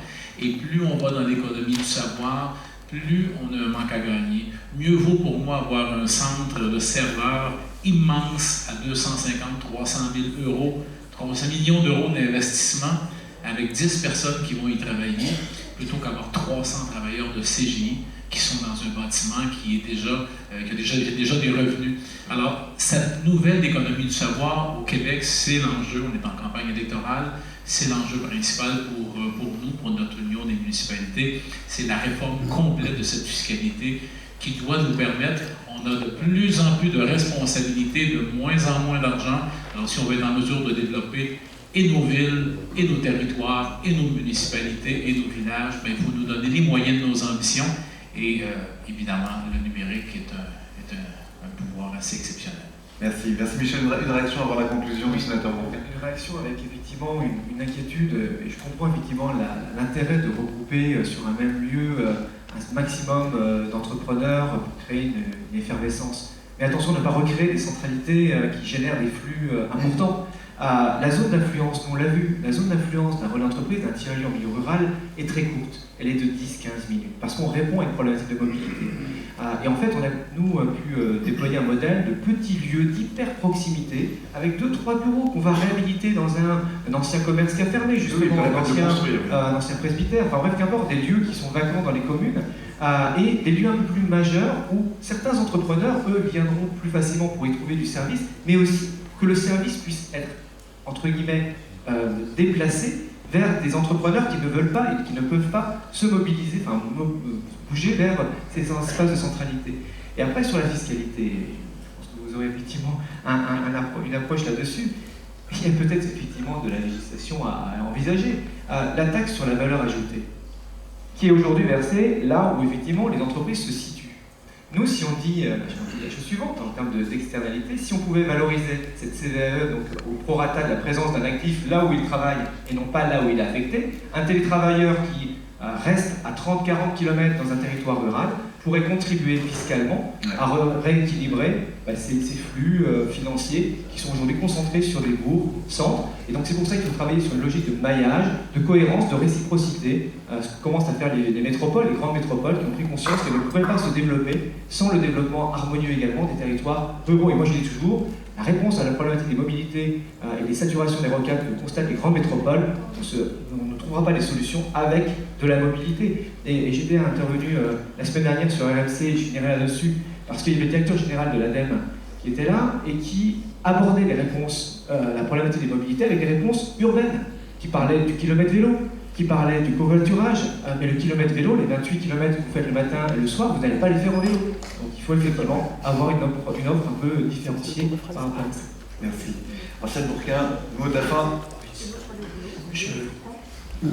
Et plus on va dans l'économie du savoir, plus on a un manque à gagner. Mieux vaut pour moi avoir un centre de serveurs immense à 250, 300 000 euros, 300 millions d'euros d'investissement avec 10 personnes qui vont y travailler, plutôt qu'avoir 300 travailleurs de CGI qui sont dans un bâtiment qui a déjà des revenus. Alors, cette nouvelle économie du savoir au Québec, c'est l'enjeu. On est en campagne électorale. C'est l'enjeu principal pour nous, pour notre union des municipalités. C'est la réforme complète de cette fiscalité qui doit nous permettre, on a de plus en plus de responsabilités, de moins en moins d'argent. Alors si on veut être en mesure de développer et nos villes, et nos territoires, et nos municipalités, et nos villages, il faut nous donner les moyens de nos ambitions. Et évidemment, le numérique est un pouvoir assez exceptionnel. Merci. Merci Michel. Une réaction avant la conclusion du sénateur Bourquin. Une réaction avec effectivement une inquiétude, et je comprends effectivement l'intérêt de regrouper sur un même lieu un maximum d'entrepreneurs pour créer une effervescence. Mais attention de ne pas recréer des centralités qui génèrent des flux importants. La zone d'influence, on l'a vu, la zone d'influence d'un relais d'entreprise, d'un tiers-lieu en milieu rural est très courte. Elle est de 10-15 minutes, parce qu'on répond à une problématique de mobilité. Et en fait, on a, nous, pu déployer un modèle de petits lieux d'hyper-proximité, avec 2-3 bureaux qu'on va réhabiliter dans un ancien commerce qui a fermé, justement, un ancien presbytère, enfin bref, qu'importe, des lieux qui sont vacants dans les communes, et des lieux un peu plus majeurs où certains entrepreneurs, eux, viendront plus facilement pour y trouver du service, mais aussi que le service puisse être, entre guillemets, déplacé vers des entrepreneurs qui ne veulent pas et qui ne peuvent pas se mobiliser, enfin bouger vers ces espaces de centralité. Et après, sur la fiscalité, je pense que vous aurez effectivement une approche là-dessus. Il y a peut-être effectivement de la législation à envisager. La taxe sur la valeur ajoutée, qui est aujourd'hui versée là où effectivement les entreprises se situent. Nous, si on dit la chose suivante en termes d'externalité, si on pouvait valoriser cette CVAE donc, au prorata de la présence d'un actif là où il travaille et non pas là où il est affecté, un télétravailleur qui reste à 30-40 km dans un territoire rural pourrait contribuer fiscalement à rééquilibrer ces flux financiers qui sont aujourd'hui concentrés sur des bourgs, centres. Et donc c'est pour ça qu'il faut travailler sur une logique de maillage, de cohérence, de réciprocité, ce que commencent à faire les métropoles, les grandes métropoles qui ont pris conscience qu'elles ne pourraient pas se développer sans le développement harmonieux également des territoires ruraux. Et moi je dis toujours, la réponse à la problématique des mobilités et des saturations des rocades que constatent les grandes métropoles, on ne trouvera pas les solutions avec de la mobilité. Et j'étais intervenu la semaine dernière sur RMC, je finirai là-dessus, parce qu'il y avait le directeur général de l'ADEME qui était là et qui abordait les réponses, la problématique des mobilités avec des réponses urbaines, qui parlaient du kilomètre vélo, qui parlait du covoiturage, mais le kilomètre vélo, les 28 km que vous faites le matin et le soir, vous n'allez pas les faire en vélo. Donc il faut effectivement avoir une offre un peu différenciée par rapport à ça. Merci. Marcel Bourquin, mot de la fin.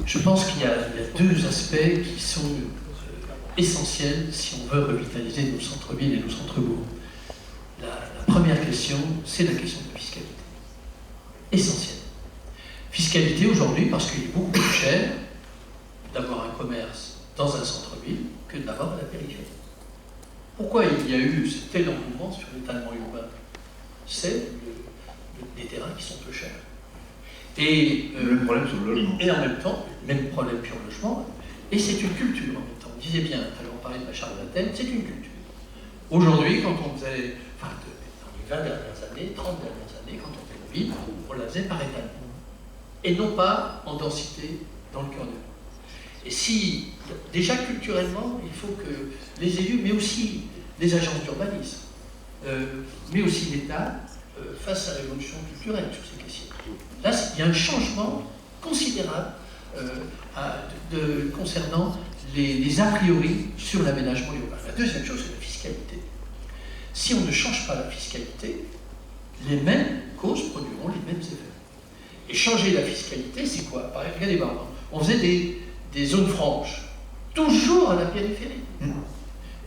Je pense qu'il y a deux aspects qui sont essentiels si on veut revitaliser nos centres-villes et nos centres-bourgs. La première question, c'est la question de la fiscalité. Essentielle. Fiscalité aujourd'hui parce qu'il est beaucoup plus cher d'avoir un commerce dans un centre-ville que de l'avoir à la périphérie. Pourquoi il y a eu cet tel engouement sur l'étalement urbain? C'est les terrains qui sont peu chers. Et, le même problème sur le logement. Et en même temps, même problème sur le logement, et c'est une culture en même temps. On disait bien, alors on parlait de la charte d'Athènes, c'est une culture. Aujourd'hui, quand on faisait, enfin, dans les 20 dernières années, 30 dernières années, quand on faisait une ville, on la faisait par étalement. Et non pas en densité dans le cœur de ville. Et si, déjà culturellement, il faut que les élus, mais aussi les agences d'urbanisme, mais aussi l'État, fassent à l'évolution culturelle sur ces questions. Là, il y a un changement considérable concernant les a priori sur l'aménagement urbain. La deuxième chose, c'est la fiscalité. Si on ne change pas la fiscalité, les mêmes causes produiront les mêmes effets. Et changer la fiscalité, c'est quoi? Par exemple, regardez, on faisait des zones franches, toujours à la périphérie.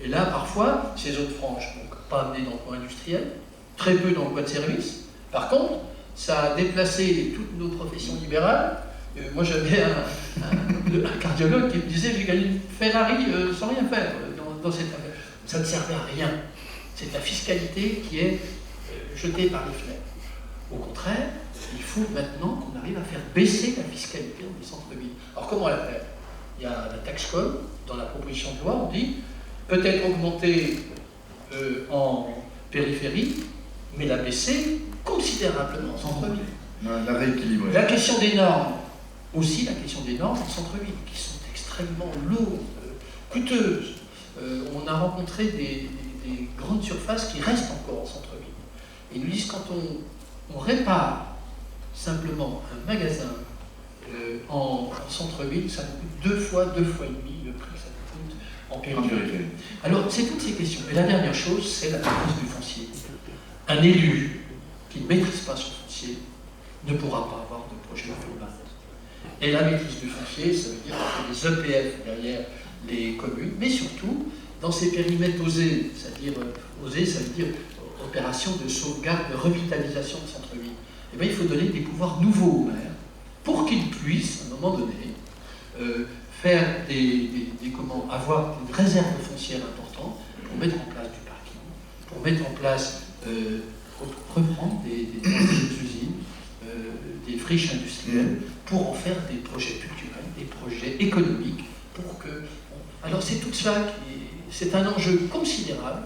Et là, parfois, ces zones franches n'ont pas amené d'emploi industriel, très peu d'emplois de service. Par contre, ça a déplacé toutes nos professions libérales. Moi, j'avais un cardiologue qui me disait « j'ai gagné une Ferrari sans rien faire dans cette affaire ». Ça ne servait à rien. C'est la fiscalité qui est jetée par les fenêtres. Au contraire, il faut maintenant qu'on arrive à faire baisser la fiscalité dans les centres-villes. Alors comment la faire? Il y a la taxe com, dans la proposition de loi, on dit peut-être augmenter en périphérie, mais la baisser considérablement en centre-ville. La rééquilibrer. La question des normes, aussi la question des normes en centre-ville, qui sont extrêmement lourdes, coûteuses. On a rencontré des grandes surfaces qui restent encore en centre-ville. Et ils nous disent quand on répare simplement un magasin en centre-ville, ça nous coûte 2 fois et demi le prix que ça nous coûte en périphérie. Alors, c'est toutes ces questions. Et la dernière chose, c'est la maîtrise du foncier. Un élu qui ne maîtrise pas son foncier ne pourra pas avoir de projet urbain. Et la maîtrise du foncier, ça veut dire qu'il y a des EPF derrière les communes, mais surtout dans ces périmètres osés, c'est-à-dire osés, ça veut dire opération de sauvegarde, de revitalisation de centre-ville. Eh bien, il faut donner des pouvoirs nouveaux aux maires pour qu'ils puissent, à un moment donné, faire avoir une réserve foncière importante pour mettre en place du parking, pour mettre en place, reprendre des usines, des friches industrielles, pour en faire des projets culturels, des projets économiques, pour que... Alors c'est tout ça c'est un enjeu considérable,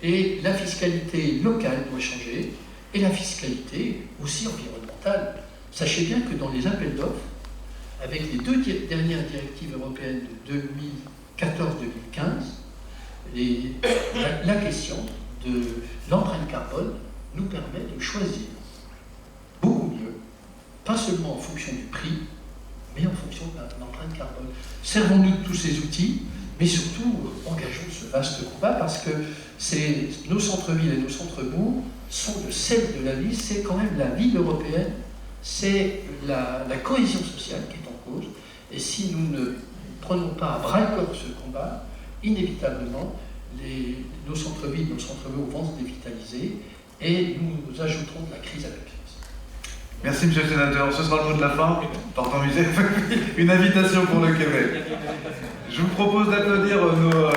et la fiscalité locale doit changer, et la fiscalité aussi environnementale. Sachez bien que dans les appels d'offres, avec les 2 dernières directives européennes de 2014-2015, la question de l'empreinte carbone nous permet de choisir beaucoup mieux, pas seulement en fonction du prix, mais en fonction de l'empreinte carbone. Servons-nous de tous ces outils, mais surtout engageons ce vaste combat, parce que nos centres-villes et nos centres-bourgs sont le sel de la vie, c'est quand même la vie européenne, c'est la cohésion sociale qui est en cause, et si nous ne prenons pas à bras-le-corps ce combat, inévitablement, nos centres-villes, nos centres-bourgs vont se dévitaliser, et nous ajouterons de la crise à la crise. Merci, monsieur le sénateur. Ce sera le mot de la fin. Pardon, une invitation pour le Québec. Je vous propose d'applaudir nos